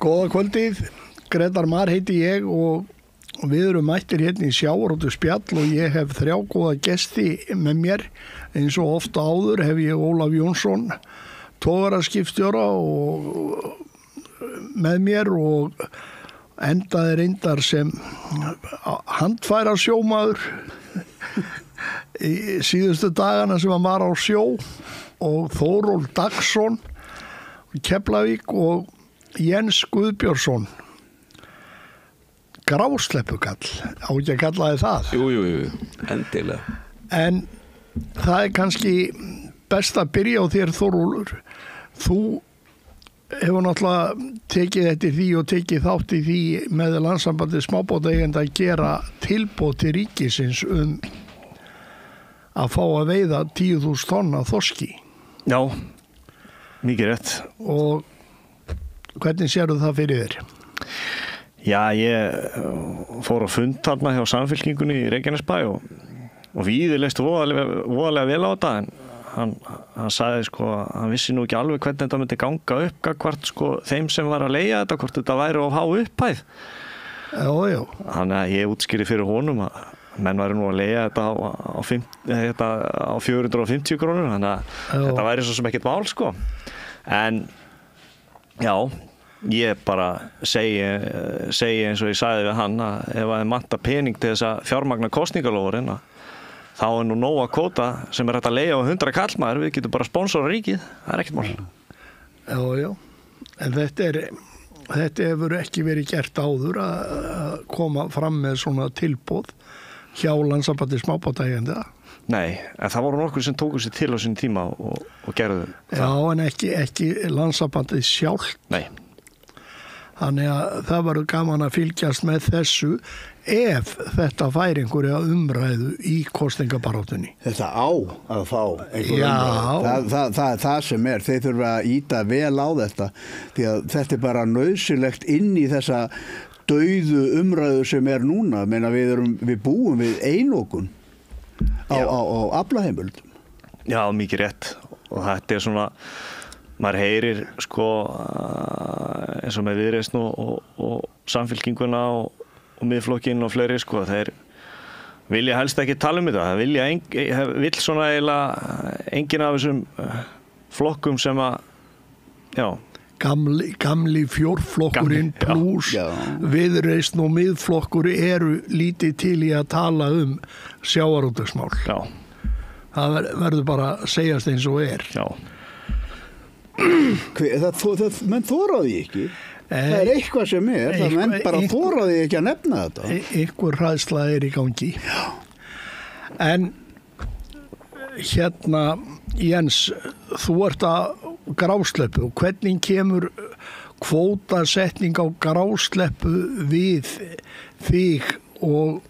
Góða kvöldið, Grétar Mar heiti ég og við erum mættir hérna í Sjávarútvegs spjall og ég hef 3 góða gesti með mér. Eins og ofta áður hef ég Ólaf Jónsson, togaraskipstjóra og með mér og endaði reyndar sem handfæra sjómaður í síðustu dagana sem hann var á sjó, og Þóról Dagsson Keflavík og Jens Guðbjörnsson grásleppukall, á ekki að kalla þið það? Jú, endilega. En það kannski best að byrja á þér, Þórólfur. Þú hefur náttúrulega tekið eftir því og tekið þátt í því með Landssambandi smábátaeigenda að gera tilboð til ríkisins að fá að veiða 10.000 tonn af þorski. Já, mikið rétt. Og hvernig sérðu það fyrir þér? Já, ég fór á fund þarna hjá Samfylkingunni í Reykjanesbæ og Víðir leist voðalega vel á þetta, en hann sagði að hann vissi nú ekki alveg hvernig þetta myndi ganga upp gagnvart þeim sem var að leigja þetta, hvort þetta væri of há upphæð. Já. Þannig að ég útskýri fyrir honum að menn væri nú að leigja þetta á 450 krónur, þannig að þetta væri svo sem ekkert mál, En já, ég bara segi eins og ég sagði við hann að ef það vantar pening til þess að fjármagna kosningalóðurinn, þá nú nóg að kvóta sem hægt að leigja á 100 kallmaður, við getum bara sponsora ríkið, það ekkert mál. Já, en þetta hefur ekki verið gert áður að koma fram með svona tilboð hjá Landssambandi smábátaeigenda. Nei, en það voru nokkur sem tóku sér til á sín tíma og gerðu það. Já, en ekki Landssambandið sjálft. Nei. Þannig að það verður gaman að fylgjast með þessu ef þetta fær einhverja umræðu í kosningabaráttunni. Þetta á að fá Já. Það sem þeir þurfa að íta vel á þetta, því að þetta er bara nauðsynlegt inn í þessa dauðu umræðu sem núna. Meina, við búum við einokun á aflaheimildum. Já, mikið rétt, og þetta er svona, maður heyrir eins og með Viðreisn og Samfylkinguna og Miðflokkinn og fleiri, þeir vilja helst ekki tala þetta. Það vill svona eiginlega enginn af þessum flokkum sem að, já, Gamli fjórflokkurinn pluss Viðreisn og Miðflokkur eru lítið til í að tala sjávarútvegsmál. Já. Það verður bara að segjast eins og Já. Menn þoraði ekki. Það er eitthvað sem það menn bara þoraði ekki að nefna þetta. Einhver hræðsla er í gangi. Já. En hérna, Jens, þú ert að grásleppu, og hvernig kemur kvótasetning á grásleppu við þig og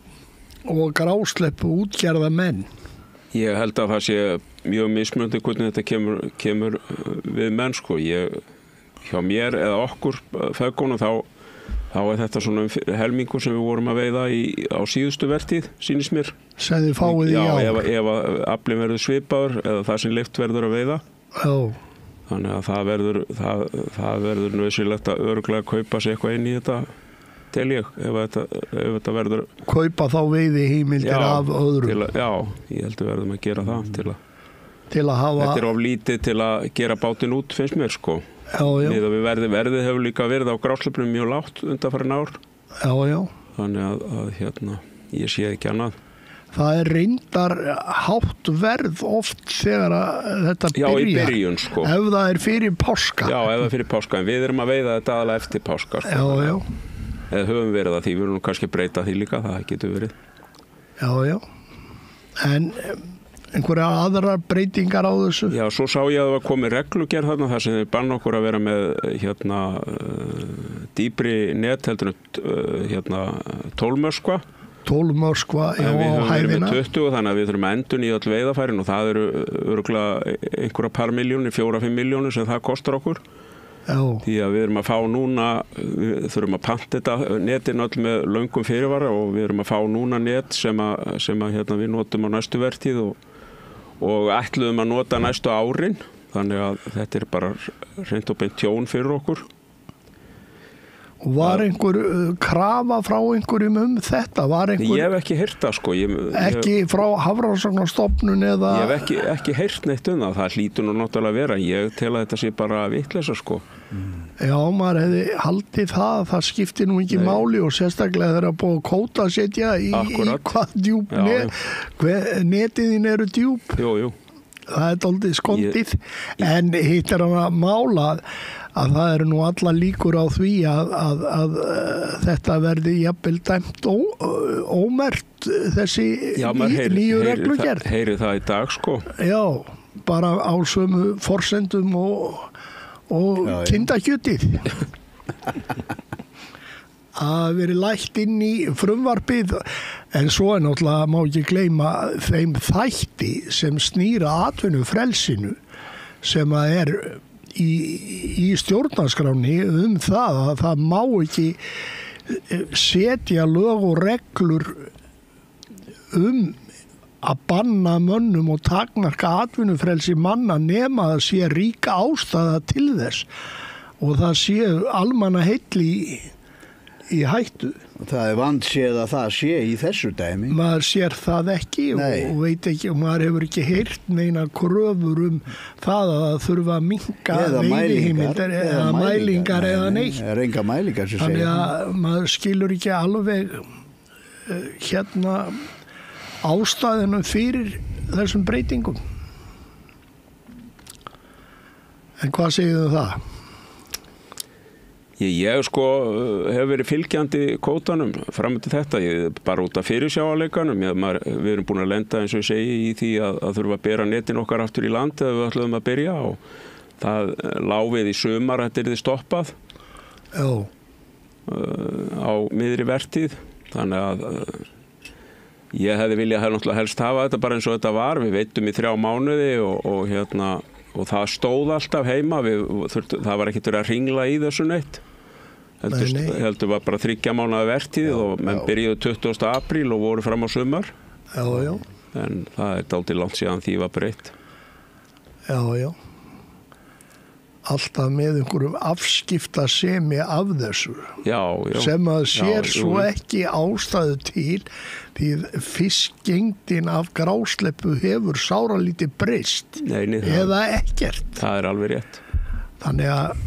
grásleppu útgerða menn? Ég held að það sé mjög mismunandi hvernig þetta kemur við menn, hjá mér eða okkur feðgunum, þá er þetta svona helmingur sem við vorum að veiða á síðustu vertíð, sýnist mér. Sem þið fáið í ár? Já, ef aflinn verður svipaður eða það sem leyft verður að veiða. Já. Þannig að það verður nauðsynlegt að örugglega kaupa sér eitthvað inn í þetta, tel ég, ef þetta verður. Kaupa þá veiði heimildir af öðrum? Já, ég held að verðum að gera það til að hafa. Þetta er of lítið til að gera bátinn út, finnst mér, Já. Verðið hefur líka verið á grásleppnum mjög lágt undanfarin ár. Já. Þannig að ég sé ekki annað. Það er reyndar hátt verð oft þegar þetta byrjar. Já, í byrjun, Ef það er fyrir páska. Já, ef það er fyrir páska, en við erum að veiða þetta aðalega eftir páska, Já. Eða höfum verið að því, við erum kannski breyta því líka, það getur verið. Já. En einhverja aðrar breytingar á þessu? Já, svo sá ég að það var komið reglugerð þarna, þar sem þeir banna okkur að vera með dýpri net heldur 12 möskva. 12 möskva á hæðina. Við höfum verið með 20, þannig að við þurfum að endurnýja öll veiðarfærin, og það eru örugglega einhverja par milljónir, 4-5 milljónir sem það kostar okkur. Já. Því að við erum að fá núna, við þurfum að panta þetta netin öll með löngum fyrirvara, og við erum að fá núna net sem við notum á næstu vertíð og ætluðum að nota næstu árin, þannig að þetta er bara hreint og beint tjón fyrir okkur. Og var einhver krafa frá einhverjum þetta? Var einhver... Ég hef ekki heyrt það sko. Ekki frá Hafrannsóknastofnun eða... Ég hef ekki heyrt neitt það. Það hlýtur nú náttúrulega að vera. Ég tel að þetta sé bara vitleysa sko. Já, maður hefði haldið það skipti nú ekki máli og sérstaklega þeirra búið að kvótasetja í hvað djúp netiðin eru djúp. Jú. Það er dálítið skondið. En hitt hann að mála að það eru nú alla líkur á því að þetta verði jafnvel dæmt ómerkt þessi nýju reglugerð. Heyri það í dag sko. Já, bara á sömu forsendum og kindakjötið. Að veri lægt inn í frumvarpið, en svo er náttúrulega, má ekki gleyma þeim þætti sem snýra atvinnufrelsinu sem að er í stjórnarskráni það að það má ekki setja lög og reglur að banna mönnum og takmarka atvinnufrelsi manna nema það sé ríka ástæða til þess og það sé almannaheill í hættu. Það er vandséð að það sé í þessu dæmi. Maður sér það ekki og veit ekki, og maður hefur ekki heyrt neina kröfur það að það þurfa að minnka veiðiheimildir eða mælingar eða neitt. Það er enga mælingar sem segja. Þannig að maður skilur ekki alveg ástæðunum fyrir þessum breytingum. En hvað segir þau það? Ég sko hef verið fylgjandi kvótanum fram til þetta, bara út af fyrirsjáanleikanum. Við erum búin að lenda eins og ég segi í því að þurfa að bera netin okkar aftur í land ef við ætlum að byrja og það lá við í sumar að þetta yrði stoppað á miðri vertíð. Þannig að ég hefði viljað náttúrulega helst hafa þetta bara eins og þetta var. Við veitum í 3 mánuði og það stóð alltaf heima. Það var ekkert verið að hringla í þessu neitt. Heldur var bara 3 mánaða vertíð og menn byrjuðu 20. apríl og voru fram á sumar. Já. En það er dálítið langt síðan því var breytt. Já. Alltaf með einhverjum afskiptasemi af þessu. Já. Sem að sér svo ekki ástæðu til því fiskgengdin af grásleppu hefur sáralítið breyst. Nei, eða ekkert. Það er alveg rétt. Þannig að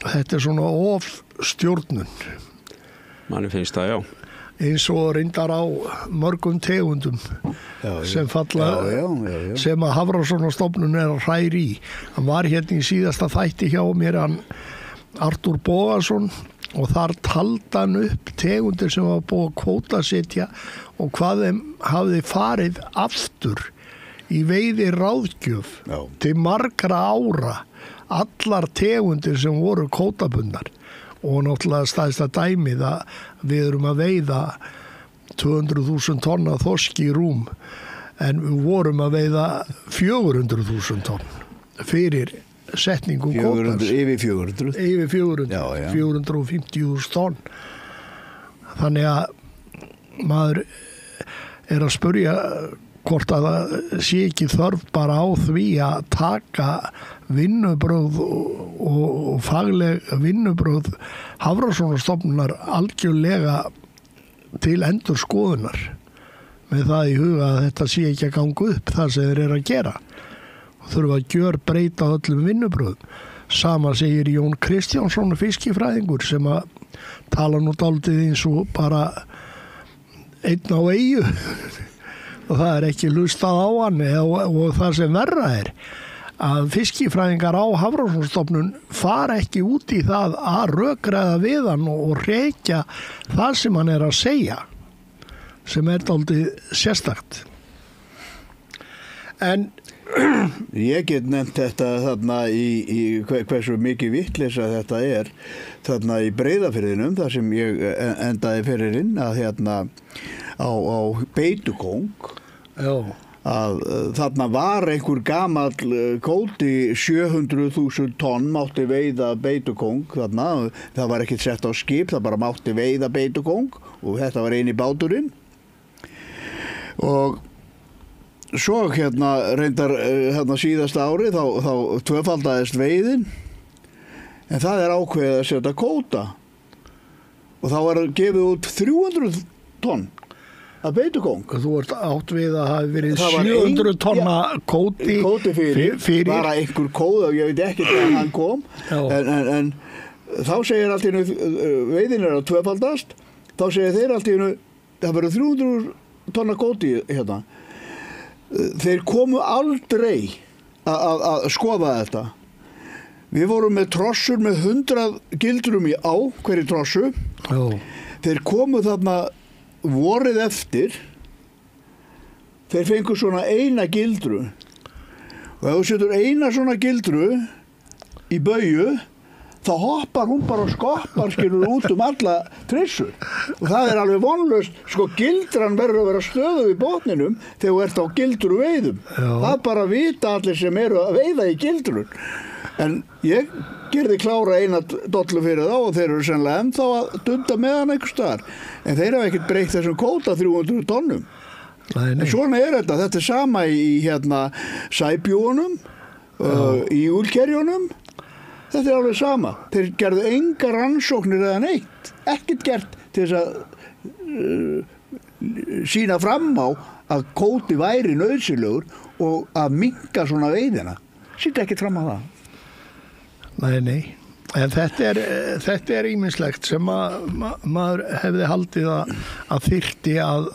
þetta er svona ofstjórnun. Manni finnst það, já. Eins og reyndar á mörgum tegundum sem falla, sem að Hafrannsóknastofnun er að hræra í. Hann var hérna í síðasta þætti hjá mér, hann Artúr Bógason, og þar taldi hann upp tegundir sem var búið að kvótasetja og hvað þeim hafði farið aftur í veiði ráðgjöf til margra ára. Allar tegundir sem voru kvótabundnar og náttúrulega stæðsta dæmið að við erum að veiða 200.000 tonn af þorski í rúm en við vorum að veiða 400.000 tonn fyrir setningu kvótans. Yfir 400. Yfir 400, 450.000 tonn. Þannig að maður er að spurja hvort að það sé ekki þörf bara á því að taka vinnubrögð og fagleg vinnubrögð Hafrannsóknastofnunar algjörlega til endurskoðunar með það í huga að þetta sé ekki að ganga upp það sem þeir eru að gera og þurfa að gjörbreyta öllum vinnubrögðum. Sama segir Jón Kristjánsson, fiskifræðingur, sem að tala nú dálítið eins og bara einn á eyju og það er ekki hlustað á hann og það sem verra er að fiskifræðingar á Hafrannsóknastofnun fara ekki út í það að rökræða við hann og rekja það sem hann er að segja, sem er dálítið sérstakt. En ég get nefnt þetta þarna í hversu mikið vitleysa þetta er þarna í Breiðafirðinum, þar sem ég endaði fyrir inn að hérna á Beitukóng að þarna var einhver gamall kvóti 700.000 tonn mátti veiða Beitukóng þarna, það var ekkert sett á skip, það bara mátti veiða Beitukóng og þetta var eini báturinn og svo hérna reyndar hérna síðasta ári þá tvöfaldaðist veiðin en það er ákveðið að setja kvóta og þá var gefið út 300 tonn af beitukóng. Þú ert átt við að hafi verið 700 tonna kóti fyrir. Bara einhver kóð og ég veit ekki hvernig hann kom. En þá segir allt í einu, veiðin að tvöfaldast, þá segir þeir allt í einu, það verður 300 tonna kóti hérna. Þeir komu aldrei að skoða þetta. Við vorum með trossur með 100 gildrum í á hverju trossu. Þeir komu þarna vorið eftir, þeir fengu svona eina gildru og ef þú setur eina svona gildru í baugju þá hoppar hún bara og skoppar skilur út alla trissu og það alveg vonlaust, sko gildran verður að vera stöðuð í botninum þegar þú ert á gildru veiðum. Það bara vita allir sem eru að veiða í gildrun. En ég gerði klára eina dollu fyrir þá og þeir eru sennilega ennþá að dunda með hann einhvers staðar. En þeir hafa ekkert breytt þessum kóta 300 tonnum. En svona þetta. Þetta sama í hérna sæbjúunum, í úlkerjunum. Þetta alveg sama. Þeir gerðu engar rannsóknir eða neitt. Ekkert gert til þess að sýna fram á að kóti væri nauðsynlegur og að minnka svona veiðina. Sýndu ekkert fram á það. Nei. En þetta er ýmislegt sem maður hefði haldið að þyrfti að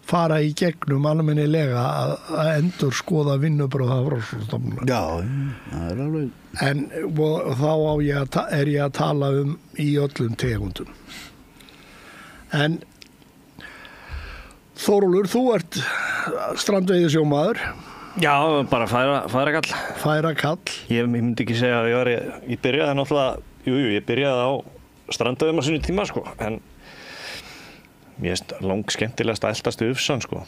fara í gegnum almennilega að endur skoða vinnubröð Hafrannsóknastofnunar. Já, það er alveg. En þá er ég að tala í öllum tegundum. En Þórólfur, þú ert strandveiðisjómaður. Já, bara færakall. Færakall. Ég myndi ekki segja að ég byrjaði náttúrulega, ég byrjaði á strandveiðum á sinni tíma, sko, en mér finnst langskemmtilegast að eltast ufsan, sko.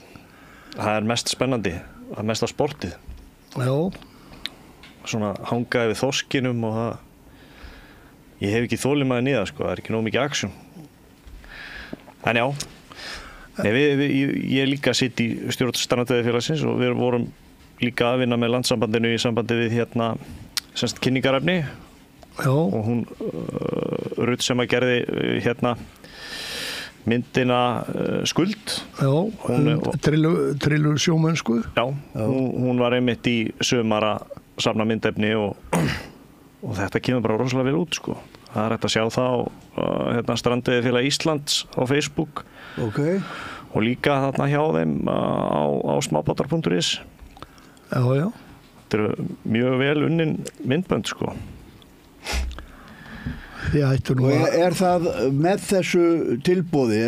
Það er mest spennandi, það er mest á sportið. Já. Svona hangaði við þorskinum og það, ég hef ekki þolinmæði niða, sko, það er ekki nóg mikið aksjón. En já, ég líka sitt í stjórn strandveiðifélagsins og við vorum líka að vinna með landssambandinu í sambandi við hérna kynningarefni. Já. Og hún Ruth sem að gerði hérna myndina Skuld. Já, trillu sjómennsku. Já, hún var einmitt í sumar að safna myndefni og þetta kemur bara rosalega vel út, sko. Það er hægt að sjá það á hérna, Strandveiðifélag Íslands á Facebook. Okay. Og líka þarna hjá þeim á smábátar.is. Já. Þetta eru mjög vel unnin myndbönd, sko. Er það með þessu tilboði,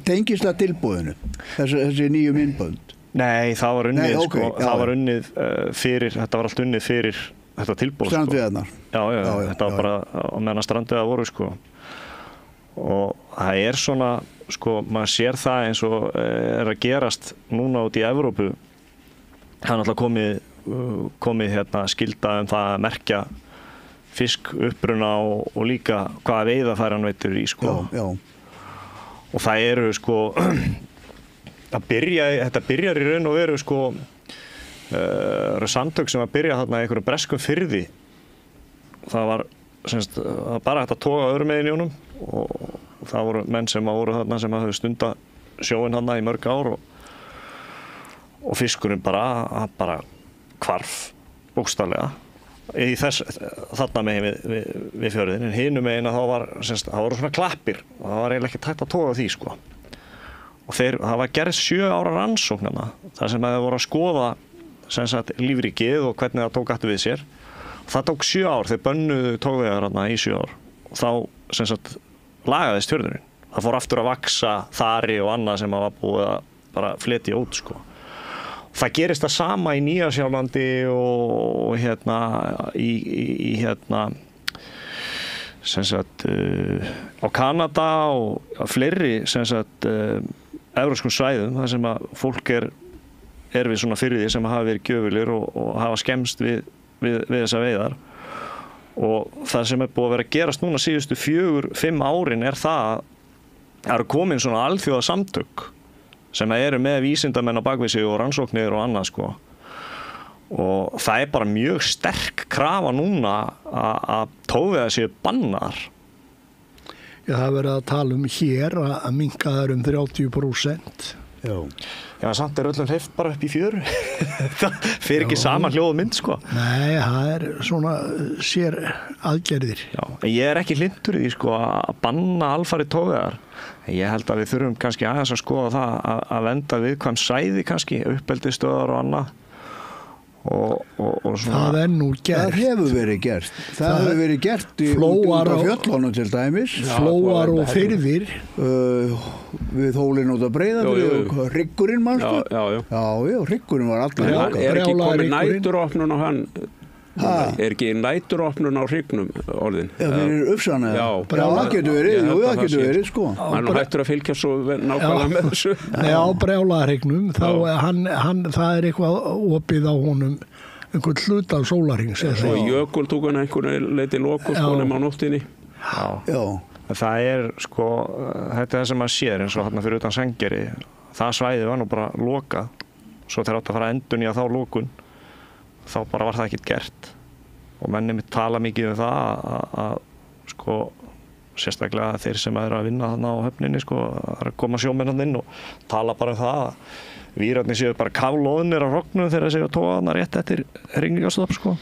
tengist það tilboðinu, þessi nýju myndbönd? Nei, það var unnið, sko. Það var unnið þetta var allt unnið fyrir þetta tilboð, sko. Strandveiðarnar? Já, þetta var bara á meðan strandveiðar voru, sko. Og það er svona, sko, maður sér það eins og er að gerast núna út í Evrópu. Það er náttúrulega komið hérna skylda það að merkja fisk uppruna og líka hvaða veiðarfæri hann veitur í, sko. Já. Og það eru, sko, þetta byrjar í raun og veru, sko, samtök sem að byrja þarna í einhverjum breskum firði. Það var bara hægt að toga öðrum megin í honum og það voru menn sem voru þarna sem hafði stundað sjóinn þarna í mörg ár og fiskurinn bara hvarf bókstaflega í þarna megin við fjörðin, en hinum megin að það voru svona klappir og það var eiginlega ekki tækt að toga því, sko. Og það var gerð 7 ára rannsóknarna þar sem það voru að skoða lífríkið og hvernig það tók aftur við sér. Það tók 7 ár, þeir bönnuðu togveiðar í 7 ár og þá lagaðist fjörðurinn. Það fór aftur að vaxa þari og annað sem var búið að bara fletja út, sko. Það gerist það sama í Nýja-Sjálandi og hérna í hérna á Kanada og fleiri evrópskum svæðum þar sem að fólk er við svona firði sem hafa verið gjöfulir og hafa skemmst við þessa veiðar. Og það sem er búið að vera að gerast núna síðustu 4-5 árin er það að eru komin svona alþjóða samtök sem eru með vísindamenn á bakvið sig og rannsóknir og annað, sko. Og það er bara mjög sterk krafa núna að togveiðar séu bannaðar. það verið að tala hér að minnka þær 30%. Já, samt öllum hleypt bara upp í fjöru. Það fer ekki saman hljóð og mynd, sko. Nei, það svona sér aðgerðir. Já, en ég ekki hlynntur í því, sko, að banna alfarið togaðar. Ég held að við þurfum kannski aðeins að skoða það að venda viðkvæm svæði kannski, uppeldisstöðar og annað. Og svona. Það nú gert. Það hefur verið gert. Það hefur verið gert út á fjöllunum til dæmis. Flóar og firðir. Við hólinn út á Breiðafirði og hryggurinn manstu. Já, hryggurinn var alltaf lokað. Er ekki komið næturopnun á hann? Er ekki næturopnun á hryggnum orðin? Já, þeir eru uppsann eða? Já, það getur verið, það getur verið, sko. Hann hættur að fylgja svo nákvæmlega með þessu. Nei, á brjálaðhryggnum, það eitthvað opið á honum, einhvern hluta af sólarhrings. Svo jökultúkan einhvern leiti lokuskonum á nóttinni. Já. Það sko, þetta sem maður sér eins og þarna fyrir utan Sengeri, það svæði var nú bara lokað, svo þeir átt að fara endurnýja þá lokun. Þá bara var það ekkert gert og menni mitt tala mikið það að sko sérstaklega þeir sem eru að vinna þarna á höfninni sko að koma sjómennan inn og tala bara það að vírarnir séu bara kaflóðnir á hrognum þegar þeir séu að toga þarna rétt eftir hringningarstopp sko.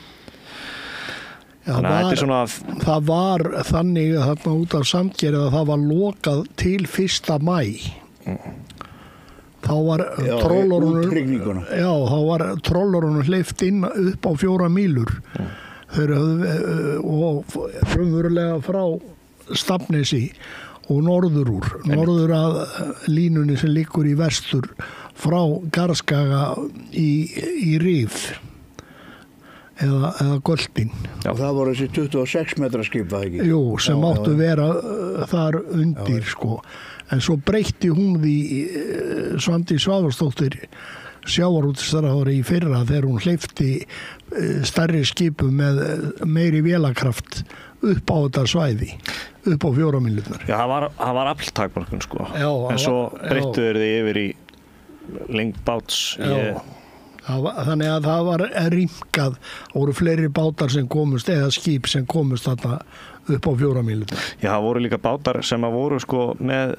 Það var þannig að þarna út af Sandgerði að það var lokað til 1. maí. Þá var trollorunum hleypt inn upp á 4 mílur þeir höfðu og frumverulega frá Stafnesi og norður að línunni sem liggur í vestur frá Garðskaga í Rif eða Göltin. Og það voru þessi 26 metra skip, var ekki? Jú, sem áttu vera þar undir sko. En svo breytti hún því Svandís Svavarsdóttir sjávarútvegsráðherra í fyrra þegar hún hleypti stærri skipum með meiri vélakraft upp á þetta svæði, upp á 4 mílurnar. Já, það var afltakmörkun sko. Já, en svo breyttu þeir því yfir í lengd báts. Þannig að það var rýmkað, voru fleiri bátar sem komust eða skip sem komust þarna upp á 4 mílurnar. Já, það voru líka bátar sem að voru sko með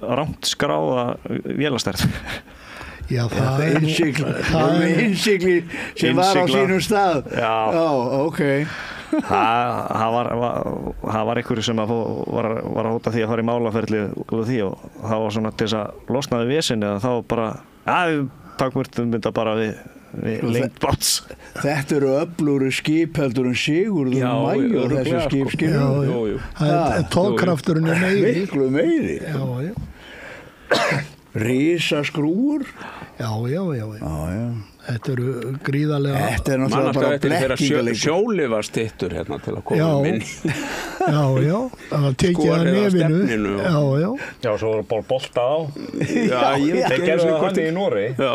rangt skráða vélastærð. Já, það innsigli sem var á sínum stað. Já, ok. Það var einhverju sem var að hóta því að fara í málaferli úr því og það var svona til þess að losnaði vesinni að þá bara, takmörtum mynda bara við lengt báts. Þetta eru öflugri skip heldur en Sigurður Mæ og þessi skip. Tókkrafturinn meiri. Miklu meiri. Rísaskrúur. Já. Þetta eru gríðarlega. Þetta náttúrulega bara blekkingaleg. Sjólifastittur hérna til að koma inn. Já. Það tekið að nefinu. Já, svo voru bara bolta á. Þeir gerðu það hann í Noregi. Já.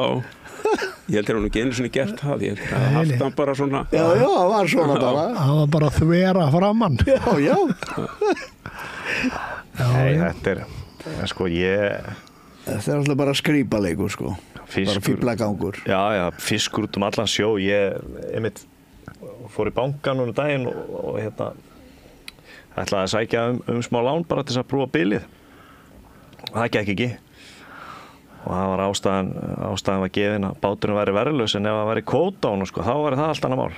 Ég held að hún ekki einu sinni gert það. Ég held að haft hann bara svona. Já, það var svona bara. Það var bara þvera framann. Já. Nei, þetta sko Þetta alltaf bara skrýpaleikur sko. Bara fíflagangur. Já, fiskur út allan sjó. Ég einmitt fór í bankan núna daginn og hérna ætlaði að sækja smá lán bara til þess að prófa bilið. Og það gekk ekki. Og það var ástæðan var gefin að báturinn væri verðlaus en ef það væri kvóta á honum sko, þá væri það allt annað mál.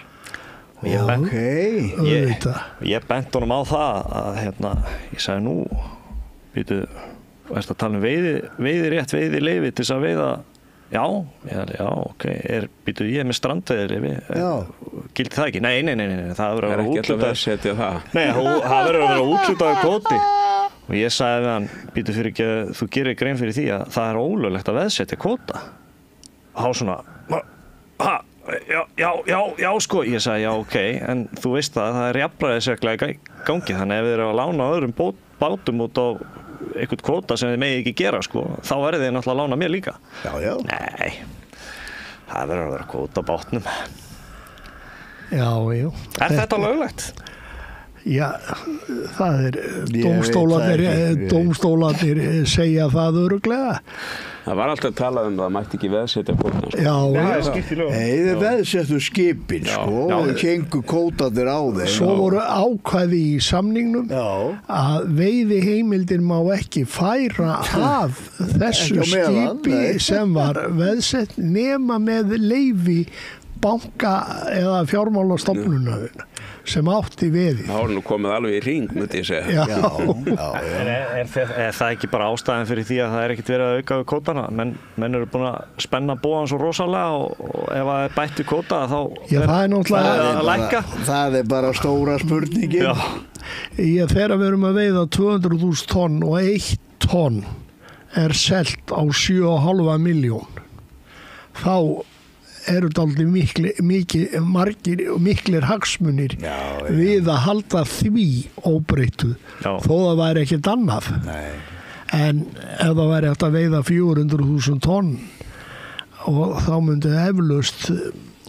Ég bent honum á það að hérna, ég sagði nú, býtu, ertu að tala um veiðirétt, veiðileyfi til þess að veiða? Já, ok, býtu, ég með strandveiðileyfi, gildi það ekki? Nei, það verður að vera úthlutað. Nei, það verður að vera úthlutaður kvóti. Og ég sagði við hann, býtu fyrir ekki að þú gerir grein fyrir því að það er ólöglegt að veðsetja kvóta. Há svona, já, sko. Ég sagði, já, ok, en þú veist það er jafnræðisregla í gangi, þannig ef þið eru að lána öðrum bátum út á einhvern kvóta sem þið megi ekki gera, sko, þá verður þið náttúrulega að lána mér líka. Já. Nei, það verður að vera kvóta á bátnum. Já. Er þetta löglegt? Já, það dómstólarnir segja það örugglega. Það var alltaf talað það mætti ekki veðsetja kvótan. Já, Þeir veðsettu skipin, sko, og kengu kvótarnir á þeim. Svo voru ákvæði í samningnum að veiðiheimildir má ekki færa af þessu skipi sem var veðsett nema með leyfi banka eða fjármálastofnunar sem átti veði. Það var nú komið alveg í hring, myndi ég segja. Er það ekki bara ástæðan fyrir því að það ekkert verið að auka við kvótana? Menn eru búin að spenna bóðan svo rosalega og ef það bætt við kvóta þá að lækka. Það bara stóra spurningin. Þegar við erum að veiða 200.000 tonn og 1 tonn er selt á 7,5 milljón, þá eru dálítið miklir hagsmunir við að halda því óbreyttu þó það væri ekkert annað. En ef það væri hægt að veiða 400.000 tonn og þá myndi eflaust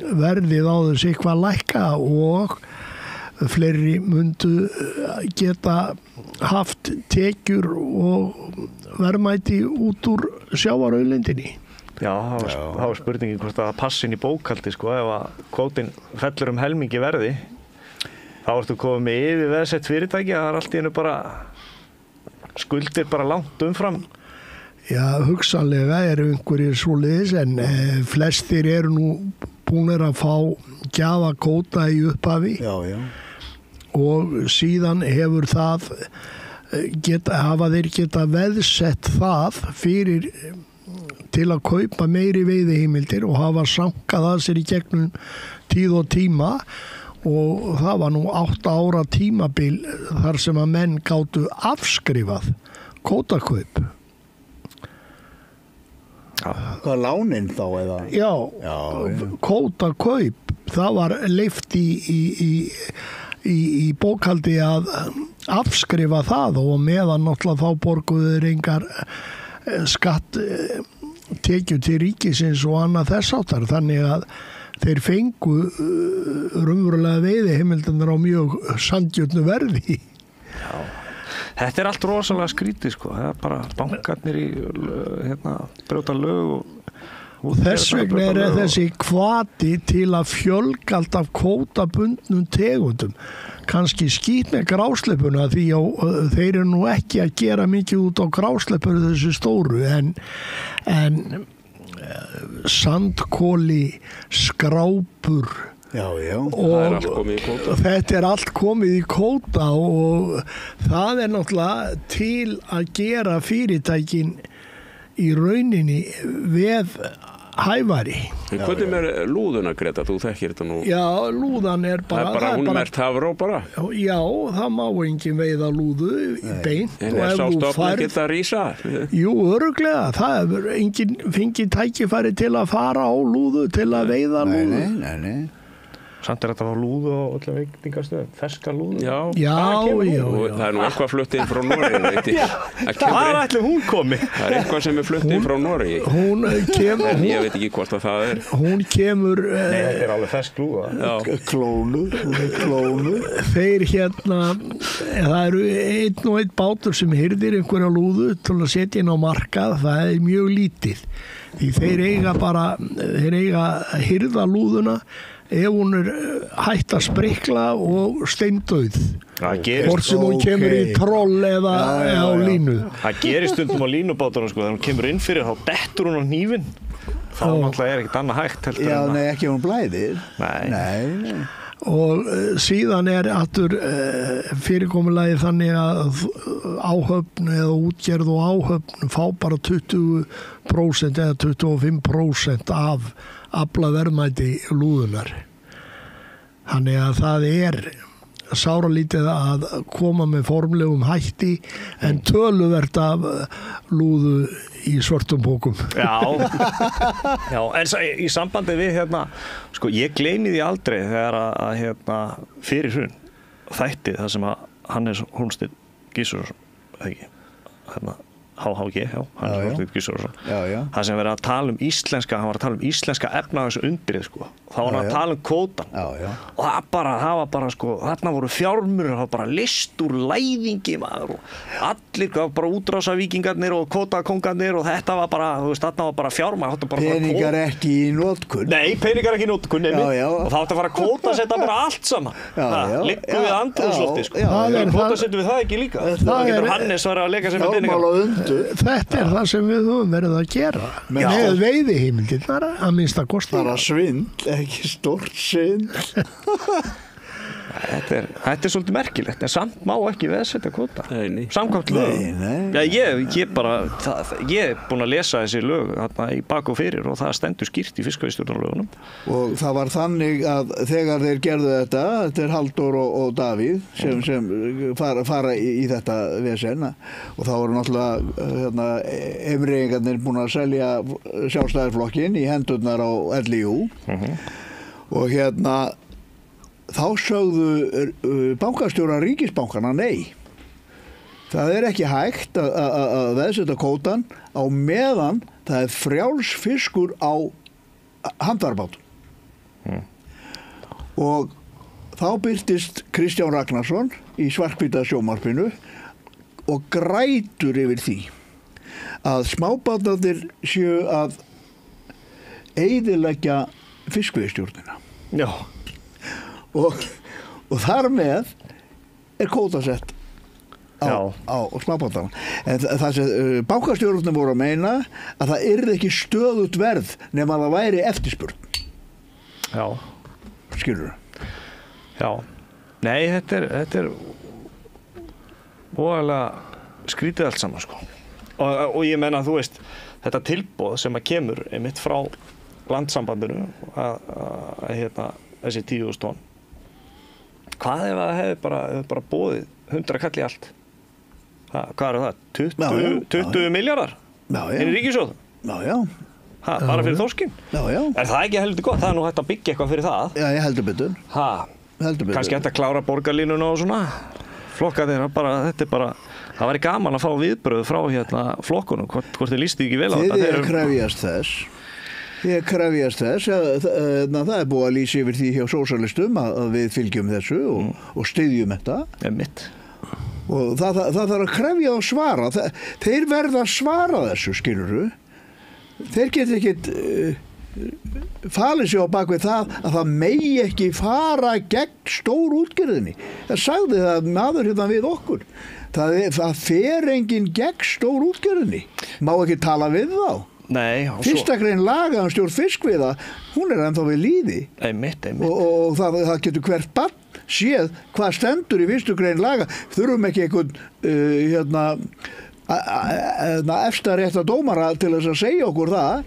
verðið á þessu eitthvað lækka og fleiri myndu geta haft tekjur og verðmæti út úr sjávarauðlindinni. Já, það var spurningin hvort það passi inn í bókhaldi, sko, ef að kvótinn fellur helmingi verði, þá ertu komið með yfir veðsett fyrirtæki, það allt í einu bara skuldir bara langt umfram. Já, hugsanlega eru einhverjir svoleiðis, en flestir eru nú búnir að fá gjafakvóta í upphafi og síðan hefur það hafa þeir geta veðsett það fyrir til að kaupa meiri veiðiheimildir og hafa sankað að sér í gegnum tíð og tíma og það var nú 8 ára tímabil þar sem að menn gátu afskrifað kvótakaup. Hvað lánin þá eða? Já. Kvótakaup, það var leyft í bókhaldi að afskrifa það og meðan náttúrulega þá borguðu þeir engar skatt tekjur til ríkisins og annað þess áttar, þannig að þeir fengu raunverulega veiðiheimildirnar á mjög sanngjörnu verði. Já. Þetta allt rosalega skrítið, sko. Það bara bankarnir í brjóta lög og þess vegna þessi hvati til að fjölga alltaf kvótabundnum tegundum. Kannski skýt með grásleppuna því þeir eru nú ekki að gera mikið út á grásleppur þessu stóru en sandkóli, skrápur og þetta allt komið í kvóta og það náttúrulega til að gera fyrirtækin í rauninni við hæfari. En hvernig er lúðuna, Greta? Þú þekkir þetta nú. Já, lúðan bara... Það hún mert hafró bara? Já, það má engin veiða lúðu beint. En sá stofn geta rísa? Jú, örugglega. Það hefur engin fengið tækifæri til að fara á lúðu, til að veiða lúðu. Nei. Samt þetta var lúðu á öllum veitingastöðum, ferska lúðu. Já. Það nú eitthvað flutt inn frá Noregi, veit ég. Hvað ætli hún komi? Það eitthvað sem flutt inn frá Noregi. Hún kemur... En ég veit ekki hvort að það Hún kemur... Nei, þetta alveg fersk lúða. Klónu. Þeir það eru einn og einn bátur sem hirðir einhverja lúðu til að setja inn á markað, það mjög lítið. Því þeir eiga að hirða lúðuna ef hún hætt að sprikla og steindauð. Hvort sem hún kemur í troll eða á línu. Það gerist stundum á línubátunum, sko, þegar hún kemur inn fyrir, þá dettur hún á hnífinn. Þá náttúrulega ekkert annað hægt heldur. Já, nei, ekki hún blæðir. Nei. Og síðan aftur fyrirkomulagi þannig að áhöfn eða útgerð og áhöfn fá bara 20% eða 25% af aflaverðmæti lúðunar. Þannig að það sáralítið að koma með formlegum hætti en töluvert af lúðu í svörtum bókum. Já, en í sambandi við sko ég gleymi því aldrei þegar að fyrir hrun þætti það sem að Hannes Hólmsteinn Gíslason HHG, já, hann er Þorsteinn Gizurarson. Já. Það sem verið að tala íslenska, hann var að tala íslenska efnahagsundrið, sko. Þá var hann að tala kvótan. Já. Og það var bara, sko, þarna voru fjármunir, það var bara list úr læðingi, maður, og allir, bara útrásavíkingarnir og kvótakongarnir og þetta var bara, þú veist, þarna var bara fjármagn. Peningar ekki í notkun. Nei, peningar ekki í notkun, og það átti að fara að kvótasetta bara allt saman. Liggur við andrúmsloftið, sko. Kvótasettum við það ekki líka. Það getur Hannes var að leika sér með peningar. Þetta er það sem við höfum verið að gera með veiðiheimildirnar að minnsta kosti. Bara svindl, ekki stórt svindl. Þetta er svolítið merkilegt, en samt má ekki veðsetja kvóta. Nei. Samkvæmt lögum. Ég er búinn að lesa þessi lög þarna í bak og fyrir og það stendur skýrt í fiskveiðistjórnarlögunum. Og það var þannig að þegar þeir gerðu þetta er Halldór og Davíð sem fara í þetta vesen og þá voru náttúrulega heimreigingarnir búin að selja Sjálfstæðisflokkinn í hendurnar á LÍU og þá sögðu bankastjórar ríkisbankana nei. Það er ekki hægt að veðsetja kvótan á meðan það er frjáls fiskur á handfærabátum. Og þá birtist Kristján Ragnarsson í svarthvíta sjónvarpinu og grætur yfir því að smábátarnir séu að eyðileggja fiskveiðistjórnina. Já. Og þar með er kvótasett á smábátana. En það sem bankastjórnarnir voru að meina að það yrði ekki stöðugt verð nema að það væri eftirspurn. Já. Skilurðu? Já. Nei, þetta er voðalega skrítið allt saman, sko. Og ég menna, þú veist, þetta tilboð sem að kemur einmitt frá landsambandinu að þessi 10.000 tonn. Hvað ef það hefði bara boðið 100 kall í allt? Hvað er það? 20 miljardar? Er í ríkissjóð? Já. Bara fyrir þorskinn? Já. Er það ekki heldur gott? Það er nú hægt að byggja eitthvað fyrir það. Já, ég heldur betur. Kannski hægt að klára borgarlínuna og svona. Flokka þeirra þetta er bara, það væri gaman að fá viðbröð frá flokkunum, hvort þið líst ekki vel á þetta. Þið krefjast þess. Það er búið að lýsa yfir því hjá sósíalistum að við fylgjum þessu og styðjum þetta. Einmitt. Og það þarf að krefja og svara. Þeir verða að svara þessu, skilurðu. Þeir geta ekkert falið sig á bakvið það að það megi ekki fara gegn stór útgerðinni. Það sagði það maður við okkur. Það fer enginn gegn stór útgerðinni. Má ekki tala við þá. Nei, fyrsta grein laga stjórn fiskveiða, hún er ennþá við lýði. Einmitt. Og það getur hvert barn séð hvað stendur í fyrstu grein laga. Þurfum ekki einhvern efsta rétta dómara til þess að segja okkur það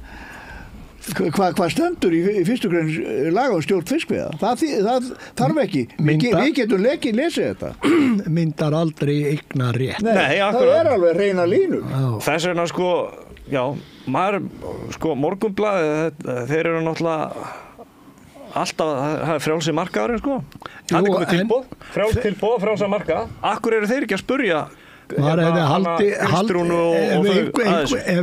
hvað stendur í fyrstu grein laga stjórn fiskveiða. Það þarf ekki. Við getum lesið þetta. Myndar aldrei eignar rétt. Nei, það er alveg hreina línu. Þess vegna já, Morgunblaðið, þeir eru náttúrulega alltaf, það er frjálsi markaðurinn, Hann er komið tilboð, frjálsa markað. Akkur eru þeir ekki að spurja ef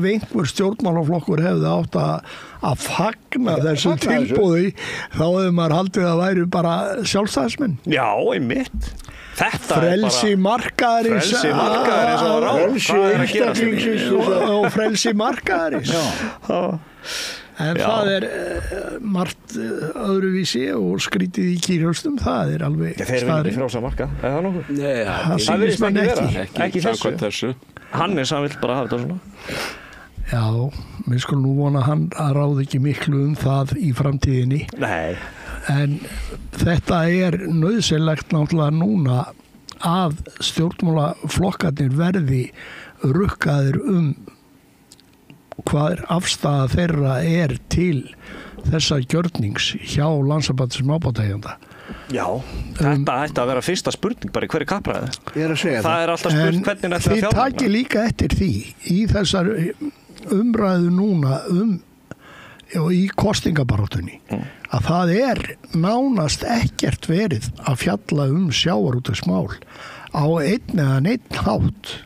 einhver stjórnmálaflokkur hefði átt að fagna þessu tilboði, þá hefði maður haldið að væri bara sjálfstæðismenn. Já, einmitt. Frelsi markaðarins og frelsi markaðarins. En það er margt öðruvísi og skrítið í kýrhjólstum, það er alveg staðreynd. Þeir eru ekki frjálsa markað, er það nokkuð? Nei, það sýnist mann ekki þessu. Hannes, hann vill bara hafa þetta svona. Já, við skulum nú vona að ráði ekki miklu það í framtíðinni. Nei. En þetta er nauðsynlegt náttúrulega núna að stjórnmálaflokkarnir verði rukkaðir hvað afstaða þeirra er til þessa gjörnings hjá Landssambands smábátaeigenda. Já, þetta ætti að vera fyrsta spurning bara í hverju kappræði. Ég er að segja það. Er alltaf spurt hvernig þetta fjármagna. Þið takið líka eftir því í þessar umræðu núna og í kosningabaráttunni að það er nánast ekkert verið að fjalla sjávarútvegsmál á einn eða neitt hátt.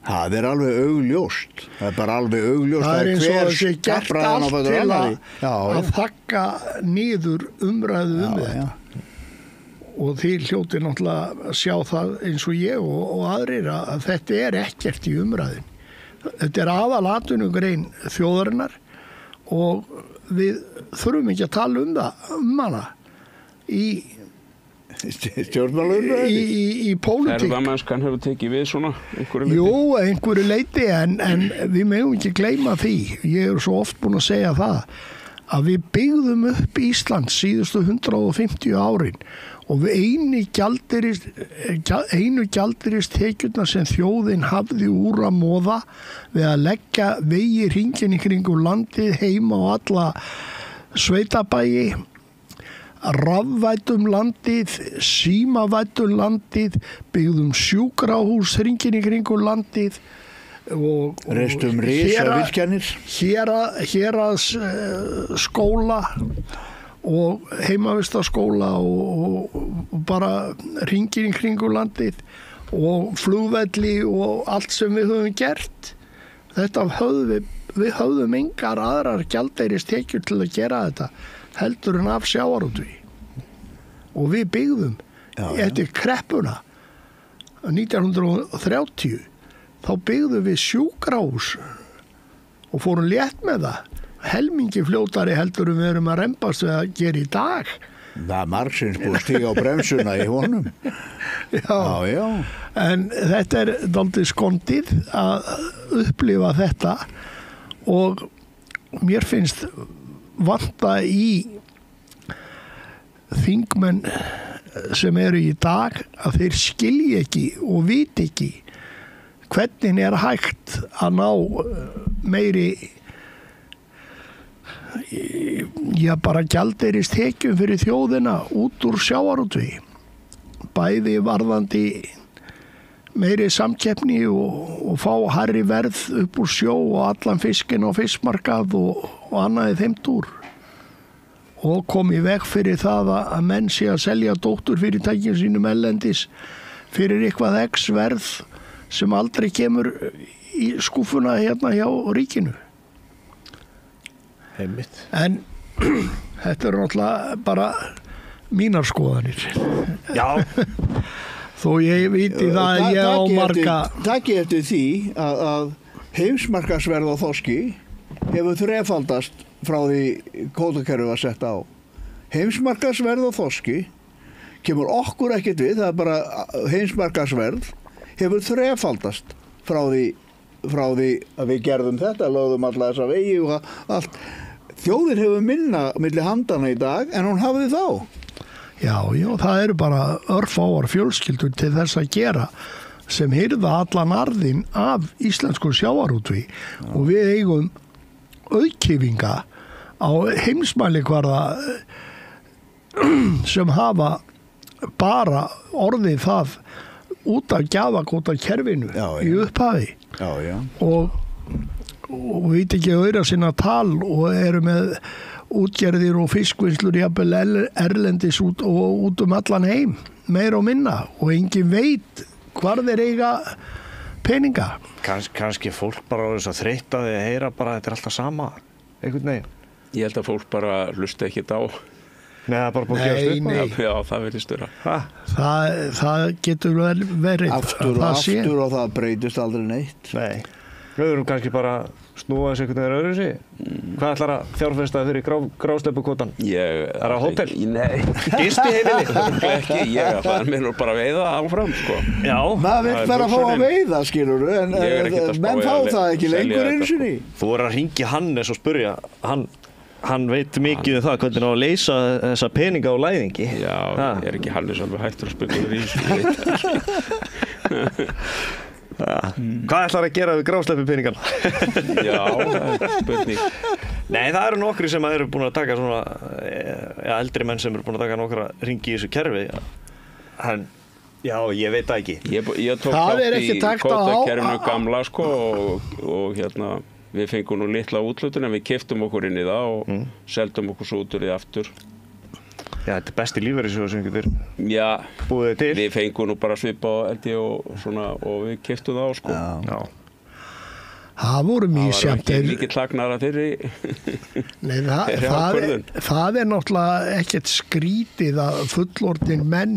Það alveg augljóst. Það bara alveg augljóst. Það eins og þessi gert skapraðan á allt fætur til annarri. að þakka niður umræðu þetta. Já. Og þið hljótið náttúrulega að sjá það eins og ég og aðrir að þetta ekkert í umræðin. Þetta aðalatvinnugrein þjóðarinnar og við þurfum ekki að tala það hana í stjórnmálum í pólitík. Ferðamennskan hefur tekið við svona einhverju leyti? Jú, einhverju leyti en við megum ekki gleyma því. Ég svo oft búin að segja það að við byggðum upp Ísland síðustu 150 árin og við einu gjaldeyristekjurnar sem þjóðin hafði úr að moða við að leggja vegi hringinn í kringum landið heima og alla sveitabæi, rafvætum landið, símavætum landið, byggðum sjúkrahús hringinn í kringum landið og restum risavirkjanir, héraðs skóla og heimavistaskóla og bara hringinn í kringum landið og flugvelli og allt sem við höfum gert. Þetta við höfðum engar aðrar gjaldeyristekjur til að gera þetta heldur en af sjávarútvegi og við byggðum eftir kreppuna 1930 þá byggðum við sjúkrahús og fórum létt með það helmingi fljótari heldur við erum að rembast við að gera í dag. Það margsins búið stíga á bremsuna í honum. Já. En þetta dálítið skondið að upplifa þetta og mér finnst vanta í þingmenn sem eru í dag að þeir skilji ekki og viti ekki hvernig hægt að ná meiri bara gjaldeyristekjum fyrir þjóðina út úr sjávarútvegi bæði varðandi meiri samkeppni og fá hærri verð upp úr sjó og allan fiskinn á fiskmarkað og annað í þeim dúr og kom í veg fyrir það að menn sé að selja dótturfyrirtækjum sínum ellendis fyrir eitthvað X verð sem aldrei kemur í skúffuna hérna hjá ríkinu. Einmitt. En þetta náttúrulega bara mínar skoðanir. Já. Þó ég viti það að ég á marga... Takk eftir því að heimsmarkaðsverð á þorski hefur þrefaldast frá því kvótakerfið var sett á. Heimsmarkaðsverð á þorski kemur okkur ekkert við, það er bara heimsmarkaðsverð hefur þrefaldast frá því að við gerðum þetta, lögðum alla þessa vegi og allt. Þjóðin hefur minna milli handana í dag en hún hafði þá. Já, það eru bara örfáar fjölskyldur til þess að gera sem hirða allan arðinn af íslensku sjávarútvegi og við eigum auðkýfinga á heimsmælikvarða sem hafa bara orðið það út af gjafakvótakerfinu í upphafi og veit ekki auðra sinna tal og eru með útgerðir og fiskvinnslur jafnvel erlendis út allan heim meira og minna og engin veit hvar þeir eiga peninga. Kannski fólk bara á þess að þreytta því að heyra bara þetta alltaf sama einhvern veginn. Ég held að fólk bara hlusta ekkert á. Nei, það er bara búin að gerast upp. Já, það verðist vera. Það getur vel verið. Aftur og það breytist aldrei neitt. Nei. Við erum kannski bara snúa þessu einhvern veginn öðru sig. Hvað ætlar að fjárfesta fyrir grásleppukvotan? Það á hótel? Nei. Gistiheimili? Ekki, ég fara með nú bara að veiða áfram, sko. Já. Maður vill bara fá að veiða, skilur du, en menn fá það ekki lengur einu sinni. Þú voru að hringja Hannes og spurja, hann veit mikið það, hvernig á að leysa þessa peninga á læðingi. Já, er ekki Hannes alveg hættur að spyrja í þessu. Hvað ætlar að gera við grásleppupeningana? Já, það er spurning. Nei, það eru nokkri sem eru búin að taka svona, eldri menn sem eru búin að taka nokkra hringi í þessu kerfi. En, já, ég veit það ekki. Ég tók þátt í kvótakerfinu gamla, sko, og hérna, við fengum nú litla úthlutun en við keyptum okkur inn í það og seldum okkur svo út úr því aftur. Já, þetta besti lífeyrissjóður sem getur búið til. Við fengum nú bara svipa og við keyptum það á sko. Já. Það voru misjafnt. Það var ekki mikið hlagnara þeirri. Nei, það náttúrulega ekkert skrítið að fullorðin menn,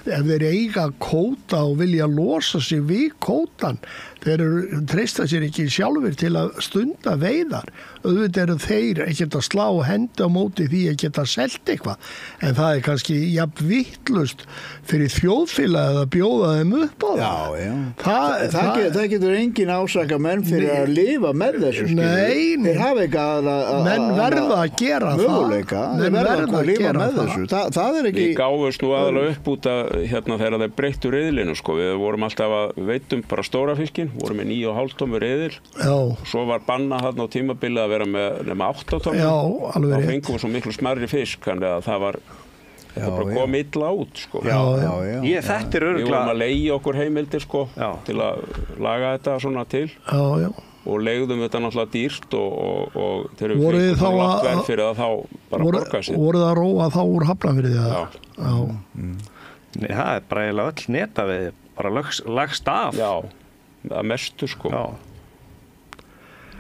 ef þeir eiga kóta og vilja losa sig við kótan, þeir treysta sér ekki sjálfur til að stunda veiðar. Auðvitað eru þeir ekkert að slá hendi á móti því að geta selt eitthvað. En það kannski jafn vittlust fyrir þjóðfélagið að bjóða þeim upp á það. Já. Það getur engin ásaka menn fyrir að lifa með þessu. Nei. Þeir hafa ekki að menn verða að gera möguleika. Þeir verða að lifa með þessu. Það er ekki... Við gáfumst nú aðalega upp út að þegar þeir breyttu riðlinu sko. Við vorum alltaf að veitum bara stóra fiskinn, vorum með 9,5 tómmu riðil. Svo var banna þarna á tímabili að vera með nema 8 tómmu. Já, alveg rétt. Þá fengum við svo miklu smærri fisk, þannig að það var bara kom illa út sko. Já. Þetta er örugglega. Við vorum að leigja okkur heimildir sko til að laga þetta svona til. Já. Og leigðum þetta náttúrulega dýrt og þegar við fengum lágt verð fyrir það þá bara borgaði sig. Voruð að róa þá úr Hafnarfirði það? Já. Nei, það er bara eiginlega öll netaveiði, bara lagst af. Já, að mestu sko. Já.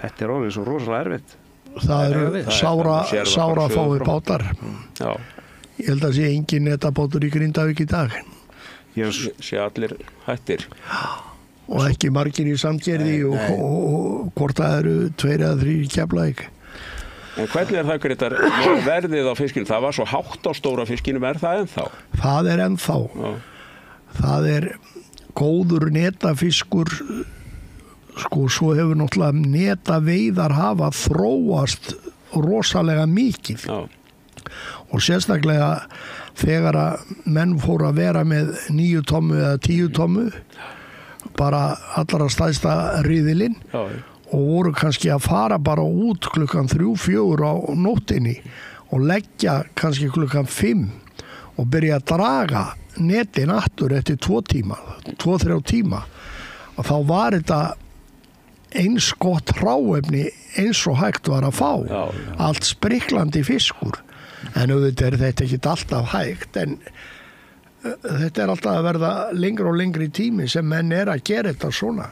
Þetta er orðið svo rosalega erfitt. Það eru sára fáir bátar. Já. Ég held að sé engin netabátur í Grindavík í dag. Sé allir hættir. Og ekki margir í Sandgerði og hvort það eru 2 eða 3 í Keflavík. En hvernig það, Grétar, verðið á fiskinu? Það var svo hátt á stóra fiskinu, það ennþá? Það er ennþá. Já. Það er góður netafiskur, sko, svo hefur náttúrulega netaveiðar hafa þróast rosalega mikið. Já. Og sérstaklega þegar að menn fóru að vera með 9 tommu eða 10 tommu, bara allra stærsta riðilinn og voru kannski að fara bara út klukkan 3-4 á nóttinni og leggja kannski klukkan 5 og byrja að draga netin aftur eftir 2-3 tíma og þá var þetta eins gott hráefni eins og hægt var að fá. Allt spriklandi fiskur. En auðvitað er þetta ekki alltaf hægt, en þetta er alltaf að verða lengri og lengri tími sem menn er að gera þetta svona.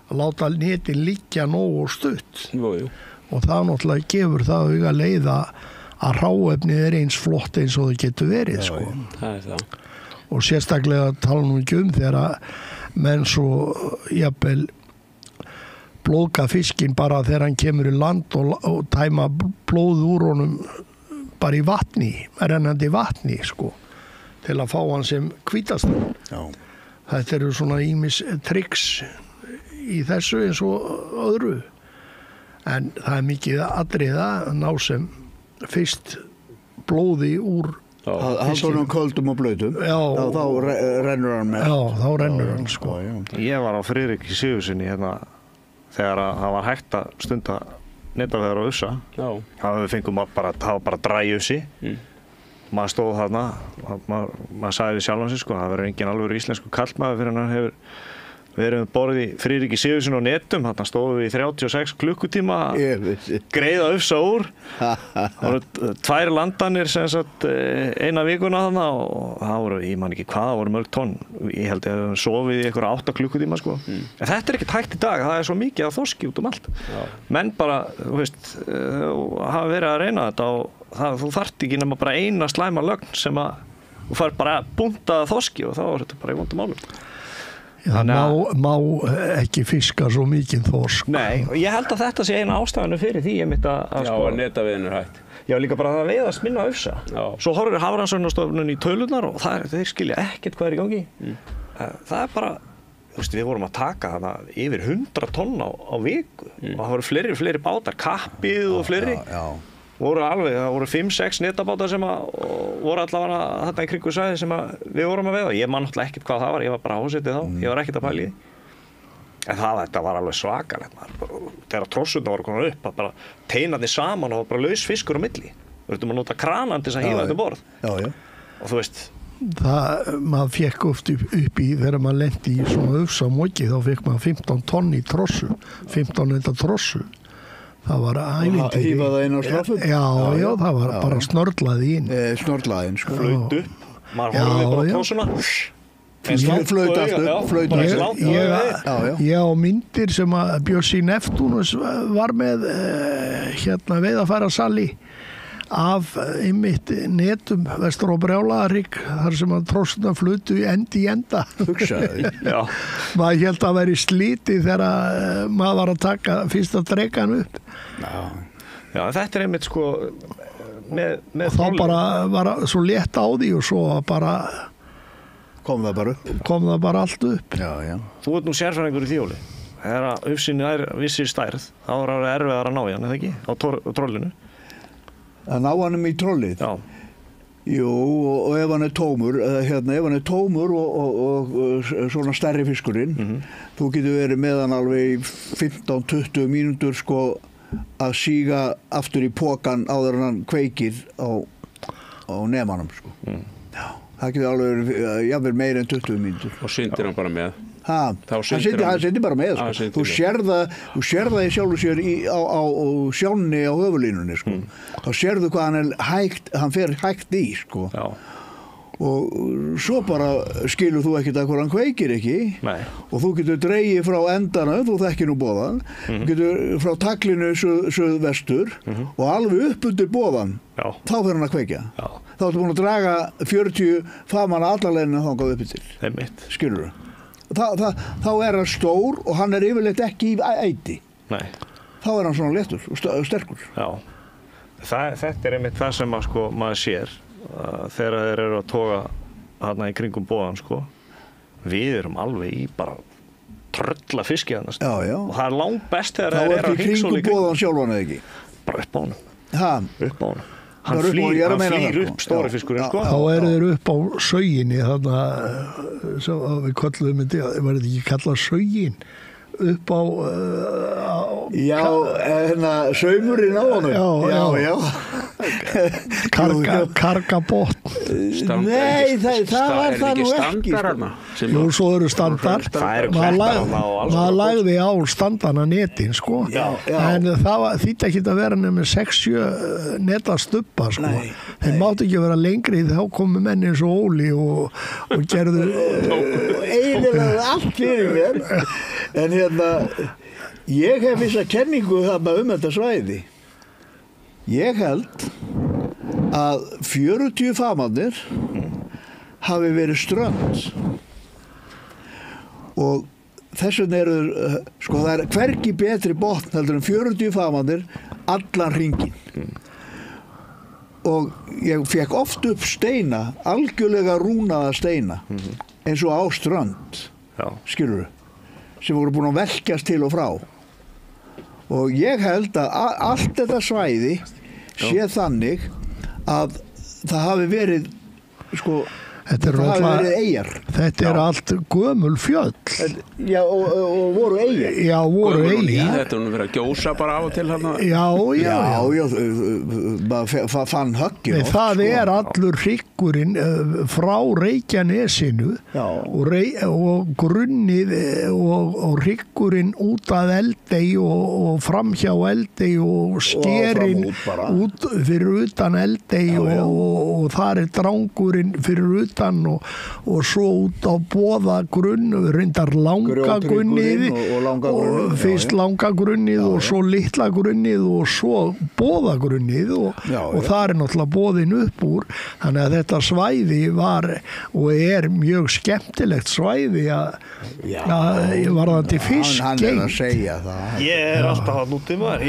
Að láta netin liggja nógu stutt. Jú. Og það náttúrulega gefur það auga leiða að hráefnið er eins flott eins og það getur verið. Já, sko. Það er það. Og sérstaklega tala nú ekki þegar menn svo jafnvel blóðga fiskinn bara þegar hann kemur í land og tæma blóð úr honum bara í vatni, rennandi vatni sko, til að fá hann sem hvítastan. Þetta eru svona ýmis triks í þessu eins og öðru. En það er mikið atriða að ná sem fyrst blóði úr Halldórum köldum og blautum. Þá rennur hann með. Já, þá rennur hann sko. Ég var á Friðriki Sigurðssyni hérna þegar það var hægt að stunda netaveiðar á Ussa. Það fengum bara dræjusi. Maður stóð þarna, maður sagði við sjálfan sig sko, það verður engin alveg íslensku kallmaður fyrir hann hefur verið borðið í Friðriki Sigurðssyni á netum, þarna stóðum við í 36 klukkutíma greiða Ufsa úr. Það voru 2 landanir sem sagt eina vikuna þarna og það voru, ég man ekki hvað, það voru mörg tonn. Ég held að við sofið í einhverja 8 klukkutíma sko. En þetta er ekki hægt í dag, það er svo mikið að þorski út allt. Menn bara, þú veist, hafa verið að reyna þetta og þú þarft ekki nema bara eina slæma lögn sem að þú fær bara buntaða þorski og þá er þetta bara í vondum málum. Það má ekki fiska svo mikið þorsk. Nei, og ég held að þetta sé eina ástæðinu fyrir því ég mitt að sko, að netaveiðin er hægt. Já, líka bara að veiðast minna Ufsa. Svo horfir Hafrannsóknastofnun í tölurnar og þeir skilja ekkert hvað er í gangi. Það er bara, þú veist, við vorum að taka þarna yfir 100 tonn á viku og það voru fleiri bátar, kappið og fleiri. Það voru 5-6 netabátar sem voru allavega þarna í kringu svæði sem við vorum að veiða. Ég man náttúrulega ekkert hvað það var, ég var bara ásetið þá, ég var ekkert að pæla í því. En þetta var alveg svakalegt. Þegar trossuna voru konar upp, bara teinaði saman og bara laus fiskur á milli. Við þurftum að nota kranan til að hífa þetta borð. Og þú veist... Maður fekk oft upp í, þegar maður lenti í svona Ufsa móki, þá fekk maður 15 tonn í trossu, 15 trossu. það var ævintýri. Hífa það inn á straffum? Já, það var bara snörlaði inn. Snorlaðinn, sko. Flaut upp, maður horfði bara á tónsuna. Flaut allt upp. Ég á myndir sem að Bjössi Neptúnus var með veiðarfærasali af einmitt netum vestur á Brjálaðarík þar sem að trósturnar flutu endi í enda. Hugsaði. Já. Maður held að veri slítið þegar maður var að taka fyrsta drekan upp. Já, þetta einmitt sko með og þá bara var svo létt á því og svo bara kom það bara allt upp. Já. Þú ert nú sérfræðingur í þjóli. Þegar ufsinn er vissir stærð, þá er það erfiðar að ná í hann, eða ekki? Á trollinu. Að ná hann í trollið? Já. Jú, og ef hann er tómur, og svona stærri fiskurinn, þú getur verið með hann alveg í 15-20 mínútur sko að síga aftur í pokan áður en hann kveikir á nemanum sko. Já, það getur alveg verið jafnvel meira en 20 mínútur. Og syndir hann bara með. Hann syndir bara með sko. Þú sér það í sjálfu sér á sjálfni á höfulínunni sko. Þá sérðu hvað hann fer hægt í sko. Já. Og svo bara skilur þú ekkert að hvað hann kveikir ekki. Nei. Og þú getur dregið frá endana, þú þekkir nú boðan, þú getur frá taglinu suðvestur og alveg upp undir boðan. Já. Þá fer hann að kveikja. Já. Þá ertu búin að draga 40 faðmanna allaleginu þangað upp til. Einmitt. Skilur þú? Þá er hann stór og hann er yfirleitt ekki í æti. Nei. Þá er hann svona léttur og sterkur. Já. Þetta einmitt það sem maður sér þegar þeir eru að toga þarna í kringum boðan sko. Við erum alveg í bara trölla fiski þarna. Já. Og það er langt best þegar þeir eru að hringsóla í kringum boðan sjálfan eða ekki? Bara upp á honum. Upp á honum. Hann flýr upp stóri fiskurinn sko. Þá eru þeir upp á sauginni þarna sem við kölluðum þetta, var þetta ekki kallað saugin upp á saumurinn á honum. Já. Kargabotn. Nei, það var það nú ekki sko. Jú, svo eru standard. Maður lagði á standana netin sko. En það þýtti ekki að vera nefnir 6-7 neta stubba sko. Þeir mátti ekki vera lengri, þá komu menn eins og Óli og gerðu eiginlega allt fyrir mér. En ég hef vissa kenningu þarna þetta svæði. Ég held að 40 faðmarnir hafi verið strönd og þess vegna eru sko það er hvergi betri botn heldur en 40 faðmarnir allan hringinn. Og ég fekk oft upp steina, algjörlega rúnaða steina eins og á strönd. Skilurðu? Sem voru búin að velkjast til og frá. Og ég held að allt þetta svæði sé þannig að það hafi verið sko það hafi verið eyjar. Þetta er allt gömul fjöll. Já, og voru eyjar. Já, voru eyjar. Þetta er nú verið að gjósa bara af og til hérna. Já. Maður fann höggið. Það er allur hryggurinn frá Reykjanesinu og grunnið og hryggurinn út að Eldey og framhjá Eldey og skerinn út fyrir utan Eldey og þar er drangurinn fyrir utan og svo út á Boðagrunn, reyndar Langagunnið og fyrst Langagunnið og svo Litlagunnið og svo Boðagrunnið og það er náttúrulega boðin upp úr, þannig að þetta svæði var og er mjög skemmtilegt svæði að varðandi fisk. Hann er að segja það. Ég er alltaf hann úti maður.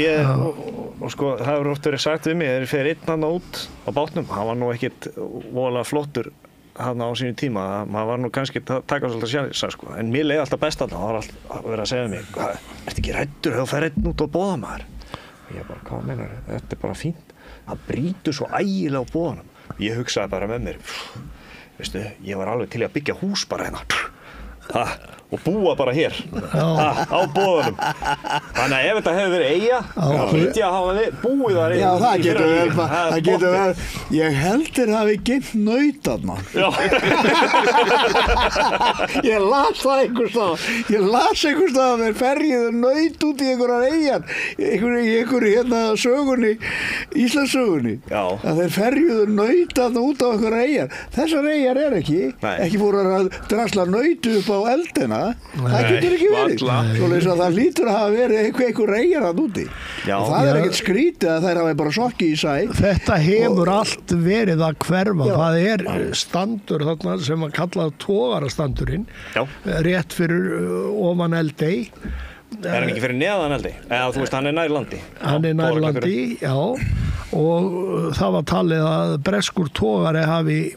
Og sko, það hefur oft verið sagt við mig, þegar ég fer einn hann út á bátnum, hann var nú ekkit voðalega flottur hann á sínu tíma, maður var nú kannski taka svolítið sjálfsa sko, en mér leiði alltaf best að það var alltaf verið að segja mig, ertu ekki hræddur þegar þú fer einn út á Boðamaður? Ég bara, hvað meinar, þetta er bara fínt, það brýtur svo ægilega á Boðanum. Ég hugsaði bara með mér, veistu, ég var alveg til að byggja hús bara hérna, og búa bara hér á boðunum. Þannig að ef þetta hefur verið eyja, þá myndi ég að hafa búið þar Já, það getur vel. Ég heldur hafi geimt naut þarna. Já. Ég las það einhvers stað að þeir ferjuðu naut út í einhverjar eyjar, í einhverju sögunni, Íslandssögunni. Já. Að þeir ferjuðu naut þarna út á einhverjar eyjar. Þessar eyjar ekki fóru að drasla nautu upp á eldina. Það getur ekki verið. Svoleiðis að það hlýtur að hafa verið einhver eyjar þarna úti. Og það ekkert skrítið að þær hafi bara sokkið í sæ. Þetta hefur allt verið að hverfa. Það standur þarna sem að kalla togarastandurinn, rétt fyrir ofan Eldey. Hann ekki fyrir neðan Eldey? Eða þú veist, hann nær landi? Hann nær landi, já. Og það var talið að breskur togari hafi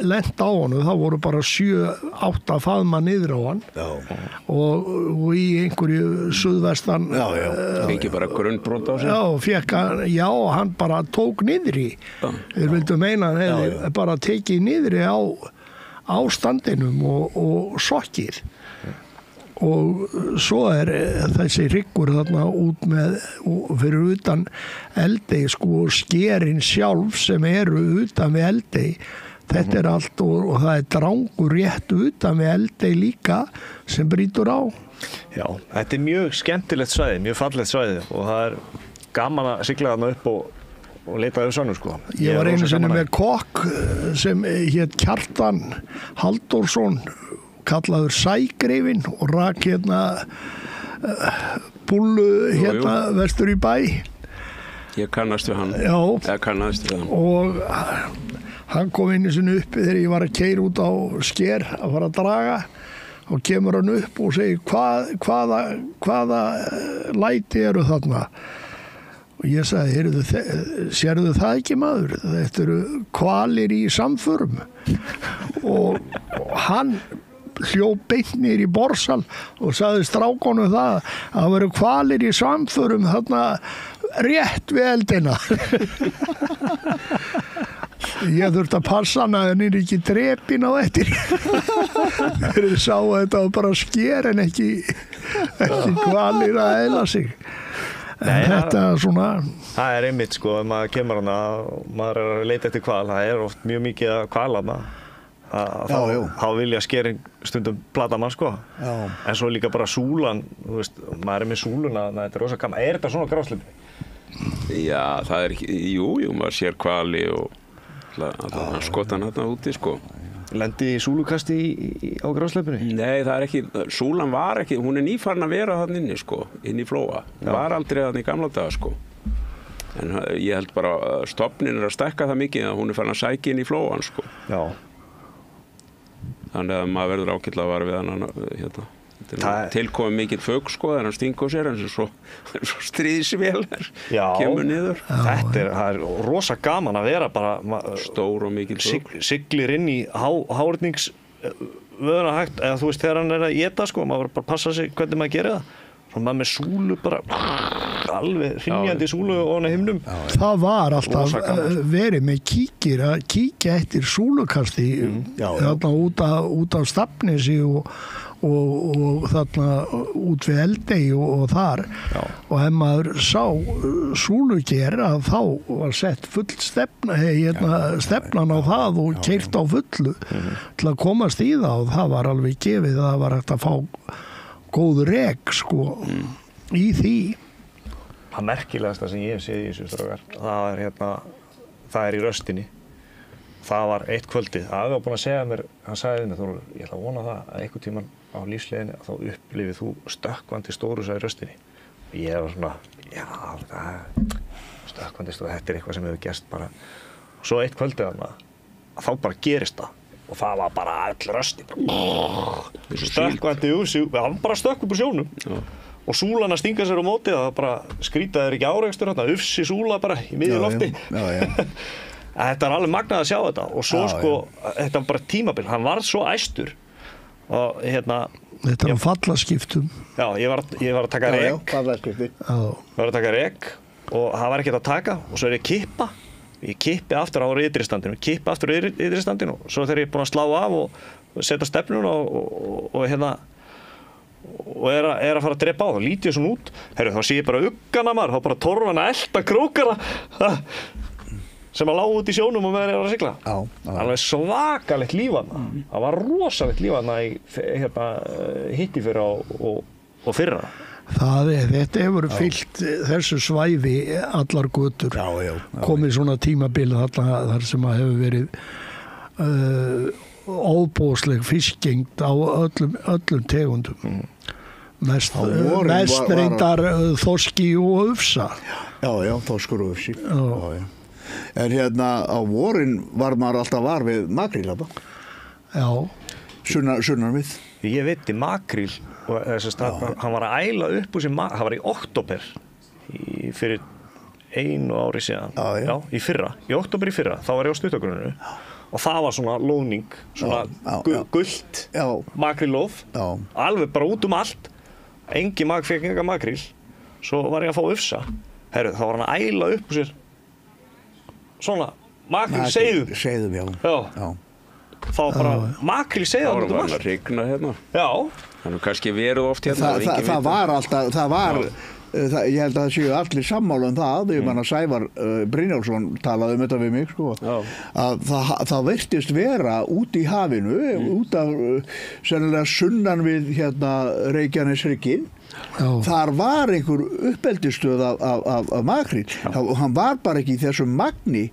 lent á honum, það voru bara 7-8 faðma niður á hann og í einhverju suðvestan fengi bara grunnbrot á sig hann bara tók niðri þeir vildu meina hann hefði bara tekið niðri á standinum og sokkið og svo þessi hryggur þarna út með fyrir utan Eldey skerin sjálf sem eru utan við Eldey. Þetta allt og það drangur rétt utan við Eldey líka sem brýtur á. Já, þetta mjög skemmtilegt svæði, mjög fallegt svæði og það gaman að sigla þarna upp og leita svannu sko. Ég var einu sinni með kokk sem hét Kjartan Halldórsson, kallaður Sægreifinn og rak búllu vestur í bæ. Ég kannast við hann. Já. Kannast við hann. Og hann kom inn í sinni uppi þegar ég var að keyra út á sker að fara að draga og kemur hann upp og segir hvaða læti eru þarna og ég sagði, sérðu það ekki maður? Þetta eru hvalir í samförum og hann hljóp beint niður í Borsal og sagði strákonum það að það veru hvalir í samförum þarna rétt við eldina. Ég þurfti að passa hann að hann ekki drepinn á eftir. Þeir sá að þetta var bara sker en ekki hvalir að eila sig. Nei, þetta svona... Það einmitt sko, ef maður kemur hana og maður að leita eftir hval, það oft mjög mikið að hvala þá vilja skerin stundum plata mann sko. Já. En svo líka bara súlan, þú veist, maður með súluna, þetta rosa gaman. Þetta svona grásleppi? Já, það ekki, jú, maður sér hvali og skotan hérna úti sko. Lendi súlukasti á grásleppinu? Nei, það ekki, súlan var ekki, hún nýfarin að vera þarna inni sko, inn í Flóa. Hún var aldrei þarna í gamla daga sko. En ég held bara að stofnin að stækka það mikið að hún farin að sækja inn í Flóan sko. Já. Þannig að maður verður ágætlega að vara við hann tilkomið mikill fugl sko, þegar hann stingur sér en svo stríðsvél kemur niður. Það er rosa gaman að vera bara stór og mikill fugl. Siglir inn í háhyrningsvöðuna hægt, eða þú veist þegar hann að éta sko, maður bara passa sig hvernig maður gerir það. Svo maður með súlu bara alveg hrynjandi súlu ofan á himnum. Það var alltaf verið með kíkir að kíkja eftir súlukasti þarna út af Stafnesi og þarna út við Eldey og þar og ef maður sá súluger að þá var sett full stefnan á það og keyrt á fullu til að komast í það og það var alveg gefið að það var hægt að fá góð rek sko í því. Það merkilegasta sem ég hef séð í þessu strákar, það í Röstinni. Það var eitt kvöldið. Það var búinn að segja mér, hann sagði mér, Þórður, ég ætla að vona það að einhvern tímann á lífsleiðinni þá upplifir þú stökkvandi stórhúsa í Röstinni. Og ég var svona, stökkvandi stórhúsa, þetta eitthvað sem hefur gerst bara. Og svo eitt kvöldið þá bara gerist það. Og það var bara all Rösti. Stökkvandi hann bara stökk upp úr sjónum. Og súlan að stinga sér á móti, það bara skrýtaði ekki árekstur þarna, ufsi súla bara í miðju lofti. Þetta alveg magnað að sjá þetta og svo þetta var bara tímabil, hann varð svo æstur og þetta fallaskiptum. Já, ég var að taka rek. Fallaskipti. Var að taka rek og það var ekkert að taka og svo ég kippa ég kippi aftur á ytri standinu og svo þegar ég er búinn að slá af og setja stefnuna og er að fara að drepa á þá lít ég svona út, þá sé ég bara uggana maður, þá bara torfan að elta krókara sem að lága út í sjónum og meðan ég var að sigla. Alveg svakalegt líf þarna. Það var rosalegt líf þarna í hittifyrra og fyrra. Þetta hefur fyllt þessu svæði allar götur. Komið svona tímabil þar sem að hefur verið óbóðsleg fiskgengd á öllum tegundum. Mest reyndar þorski og ufsa. Já, þorskur og ufsi. Já. En á vorin var maður alltaf var við makríl þarna. Já. Sunnan við. Ég veitti makríl og hann var að æla upp úr sér það var í október fyrir 1 ári síðan. Já, í október í fyrra, þá var ég á stuttagruninu og það var svona lóning, svona gult makríllóð, alveg bara út allt. Fekk enga makríl, svo var ég að fá ufsa. Þá var hann að æla upp úr sér svona makrílseiðum. Já. Þá bara makrílseiðum. Það var að rigna hérna. Já. Þannig kannski verið oft hérna. Það var alltaf, ég held að það séu allir sammála það, ég manna Sævar Brynjálsson talaði þetta við mig, sko, að það virtist vera út í hafinu, út af sennilega sunnan við Reykjaneshryggjinn. Þar var einhver uppeldisstöð af makríl. Hann var bara ekki í þessum magni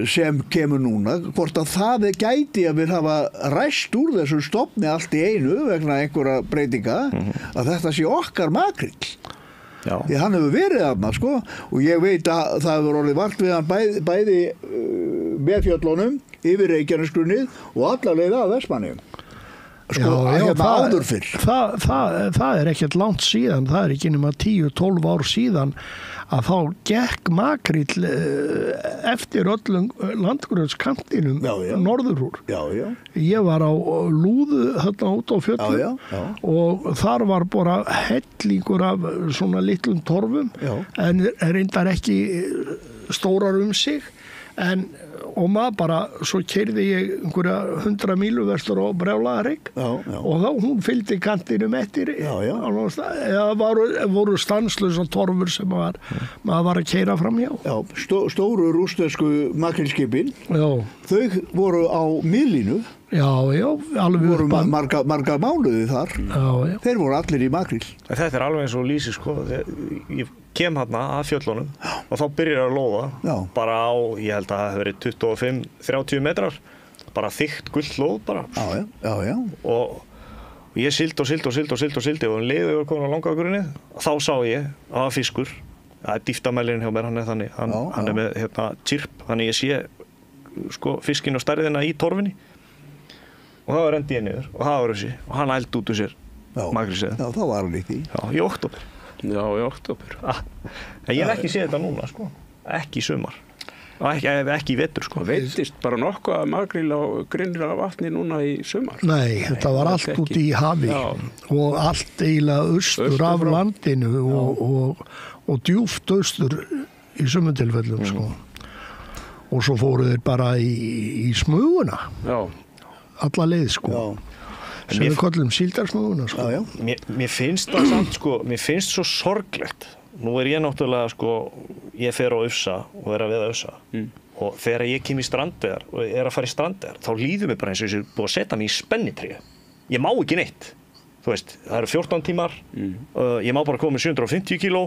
sem kemur núna, hvort að það gæti að við hafa ræst úr þessu stofni allt í einu vegna einhverja breytinga, að þetta sé okkar makríll. Því hann hefur verið þarna, sko, og ég veit að það hefur orðið vart við hann bæði með fjöllunum, yfir Reykjanesgrunnið og alla leið að Vestmannaeyjum. Áður fyrr. Það ekkert langt síðan, það ekki nema 10-12 ár síðan að þá gekk makríll eftir öllum landgrunnskantinum norður úr. Ég var á Lúðu þarna út á fjöllum og þar var bara hellingur af svona litlum torfum en reyndar ekki stórar sig og maður bara, svo keyrði ég einhverja 100 mílu vestur á Brjálæðahrygg og þá hún fylgdi kantinum eftir eða voru stanslausar torfur sem maður var að keyra framhjá. Stóru rússnesku makrílskipin, þau voru á miðlínu. Alveg voru marga mánuði þar. Þeir voru allir í makríl. Þetta alveg eins og lýsi, sko. Ég kem hérna að fjöllunum og þá byrjar að lóða bara á, ég held að það hefur verið 25-30 metrar, bara þykkt gult lóð bara. Og ég sildi og leiði yfir komin á Langagrunni og þá sá ég að fiskur, það dýftamælirinn hjá mér, hann þannig, hann með chirp, þannig ég sé sko fiskinn og stærðina í torfinni. Og það var rendi ég niður og það var þessi og hann ældi út úr sér makrílseiðin. Þá var hann ekki. Í október. Í október. En ég hef ekki séð þetta núna, sko. Ekki í sumar. Ekki í vetur, sko. Veitist bara nokkuð að makríl á Grynnra vatni núna í sumar? Nei, þetta var allt út í hafi og allt eiginlega austur af landinu og djúpt austur í sumum tilfellum, sko. Og svo fóru þeir bara í smuguna. Alla leið, sko. Sem við kallum síldarsmuguna, sko. Mér finnst það samt, sko, mér finnst svo sorglegt. Nú ég náttúrulega, sko, ég fer á ufsa og að veiða ufsa. Og þegar ég kem í strandveiðar og að fara í strandveiðar, þá líður mér bara eins og ég búið að setja mig í spennitré. Ég má ekki neitt. Þú veist, það eru 14 tímar, ég má bara koma með 750 kíló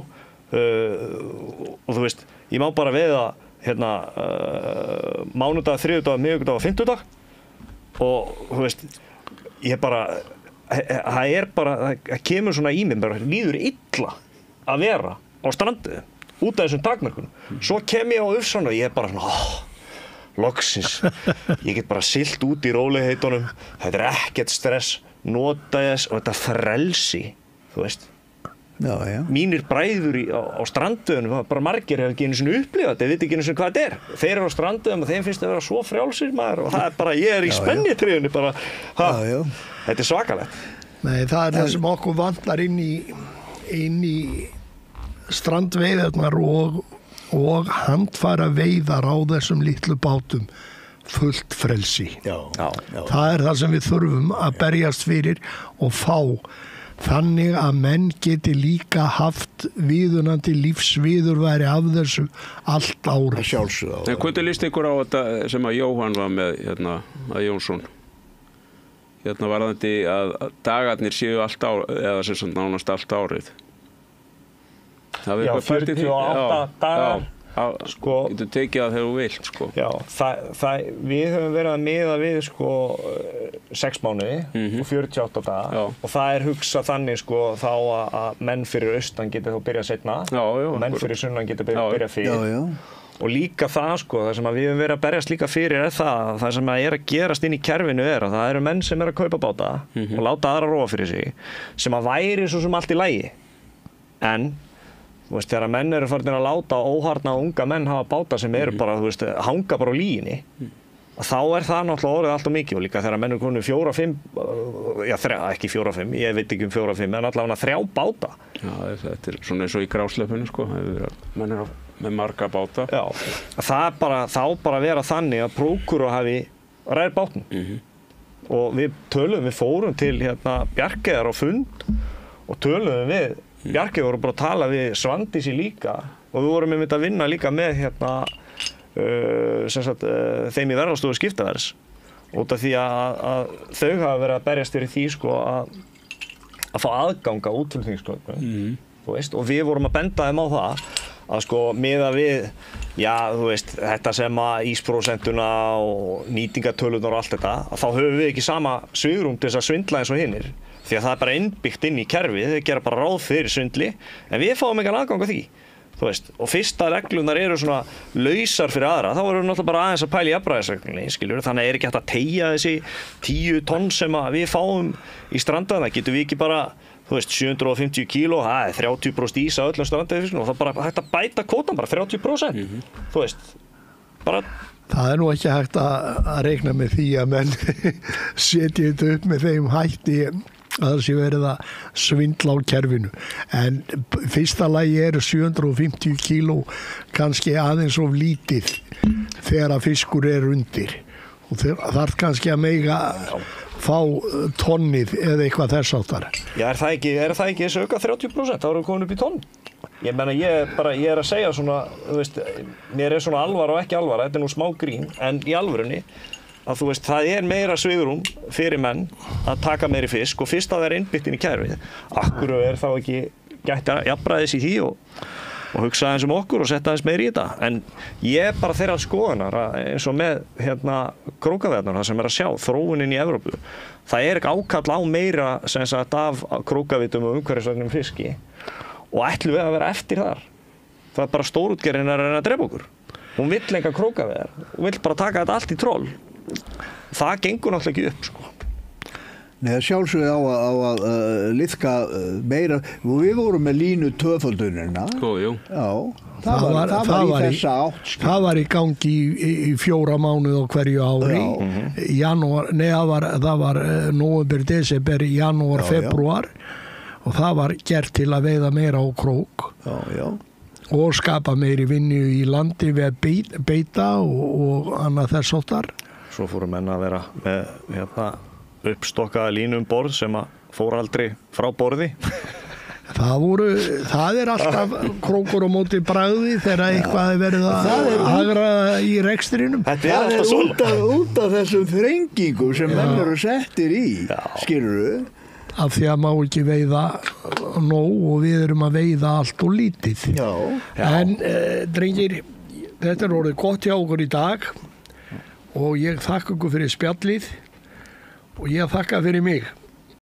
og þú veist, ég má bara veiða mánudag, þriðjudag, miðvikudag og fimmtudag. Og þú veist, það kemur svona í mig, bara líður illa að vera á strandið út af þessum takmörkunum. Svo kem ég á ufsan og ég bara svona, loksins, ég get bara siglt út í rólegheitunum, þetta ekkert stress, nota þess og þetta frelsi, þú veist. Mínir bræður á strandveiðunum, bara margir hefur ekki einu sinni upplifað þetta, þeir veit ekki einu sinni hvað þetta þeir eru á strandveiðum og þeim finnst það að vera svo frjálsir maður og það bara, ég í spennitréunni bara, þetta svakalegt. Nei, það það sem okkur vantar inn í strandveiðarnar og og handfæra veiðar á þessum litlu bátum fullt frelsi. Já. Það er það sem við þurfum að berjast fyrir og fá þannig að menn geti líka haft viðunandi lífsviðurværi af þessu allt árið. Sjálfsögða. En hvernig líst ykkur á þetta sem að Jóhann var með að Jónsson? Varðandi að dagarnir séu allt árið, eða sem sagt nánast allt árið. Já, 48 dagar. Sko, getur tekið það þegar þú vilt, sko. Já, við höfum verið að miða við, sko, 6 mánuði og 48 daga og það er hugsað þannig, sko, þá að menn fyrir austan geta þá byrjað seinna og menn fyrir sunnan geta byrjað fyrir. Og líka það, sko, það sem við höfum verið að berjast líka fyrir það sem að að gerast inn í kerfinu að það eru menn sem að kaupa báta og láta aðra róa fyrir sig, sem að væri svo sem allt í lagi. En þú veist, þegar menn eru farin að láta óharðna unga menn hafa báta sem eru bara, þú veist, hanga bara á línni, þá er það náttúrulega orðið allt of mikið og líka þegar menn eru konið 4-5, ekki 4-5, ég veit ekki 4-5, en allavega 3 báta. Já, þetta er svona eins og í grásleppinu, sko, menn eru með marga báta. Já, það þá bara vera þannig að prókúru hafi ræðir bátinn. Og við fórum til Bjarkeyjar á fund og töluðum við Bjarki voru bara að tala við Svandísi líka og við vorum einmitt að vinna líka með þeim í Verðlagsstofu skiptaverðs út af því að þau hafa verið að berjast fyrir því, sko, að fá aðgang á útflutningsgögnum, þú veist, og við vorum að benda þeim á það að, sko, miða við, já, þú veist, þetta sem að ísprósentuna og nýtingatölunar og allt þetta, að þá höfum við ekki sama svigrúm til þess að svindla eins og hinnir. Því að það er bara innbyggt inn í kerfið, þau gera bara ráð fyrir svindli, en við fáum engan aðgang að því, þú veist. Og fyrsta reglunar eru svona lausar fyrir aðra, þá erum við náttúrulega bara aðeins að pæla í jafnræðisreglunni, skiljur. Þannig ekki hægt að teygja þessi 10 tonn sem við fáum í strandaðina, getum við ekki bara, þú veist, 750 kíló, það er 30% ís á öllum strandaðifisknum og það bara hægt að bæta kvótan bara 30%, þú veist, bara. Það er nú ekki hægt að reikna með því að menn setja þetta upp með þeim hætti að það sé verið að svindla á kerfinu. En fyrsta lagi eru 750 kíló kannski aðeins of lítið þegar að fiskur er undir. Og þarf kannski að mega fá tonnið eða eitthvað þess áttar. Já, er það ekki þessu auka 30%? Þá erum við komin upp í tonn. Ég meina, ég er að segja svona, þú veist, mér er svona alvara og ekki alvara, þetta er nú smá grín, en í alvörunni að þú veist, það er meira svigrúm fyrir menn að taka meiri fisk og fyrst að það er innbyggt inn í kerfið. Akkur er þá ekki gætt að jafnræðis í því og hugsa aðeins okkur og setja aðeins meiri í þetta. En ég er bara þeirra skoðunar eins og með krókaveiðarnar, það sem er að sjá þróunin í Evrópu. Það er ekki ákall á meira sem sagt af krókavitum og umhverfisvænum fiski og ætlum við að vera eftir þar. Það er bara stórútgerðin að reyna að drepa okkur. Hún vill enga krókaveiðar, hún vill bara taka þetta allt í troll. Það gengur náttúrulega ekki upp, sko. Nei, það sjálfsögði á að liðka meira. Við vorum með línu tvöföldunina. Jú. Já, það var í þessa átt. Það var í gangi í 4 mánuði á hverju ári. Janúar, það var nóvember, desember, janúar, februar og það var gert til að veiða meira á krók. Já. Og skapa meiri vinnu í landi við að beita og annað þess áttar. Svo fóru menn að vera með uppstokkaða línu borð sem að fór aldrei frá borði. Það er alltaf krókur á móti bragði þegar eitthvað er verið að hagra í rekstrinum. Það er út af þessum þrengingum sem menn eru settir í, skilurðu? Af því að má ekki veiða nóg og við erum að veiða allt og lítið. Já. En drengir, þetta er orðið gott hjá okkur í dag og ég þakka ykkur fyrir spjallið og ég þakka fyrir mig.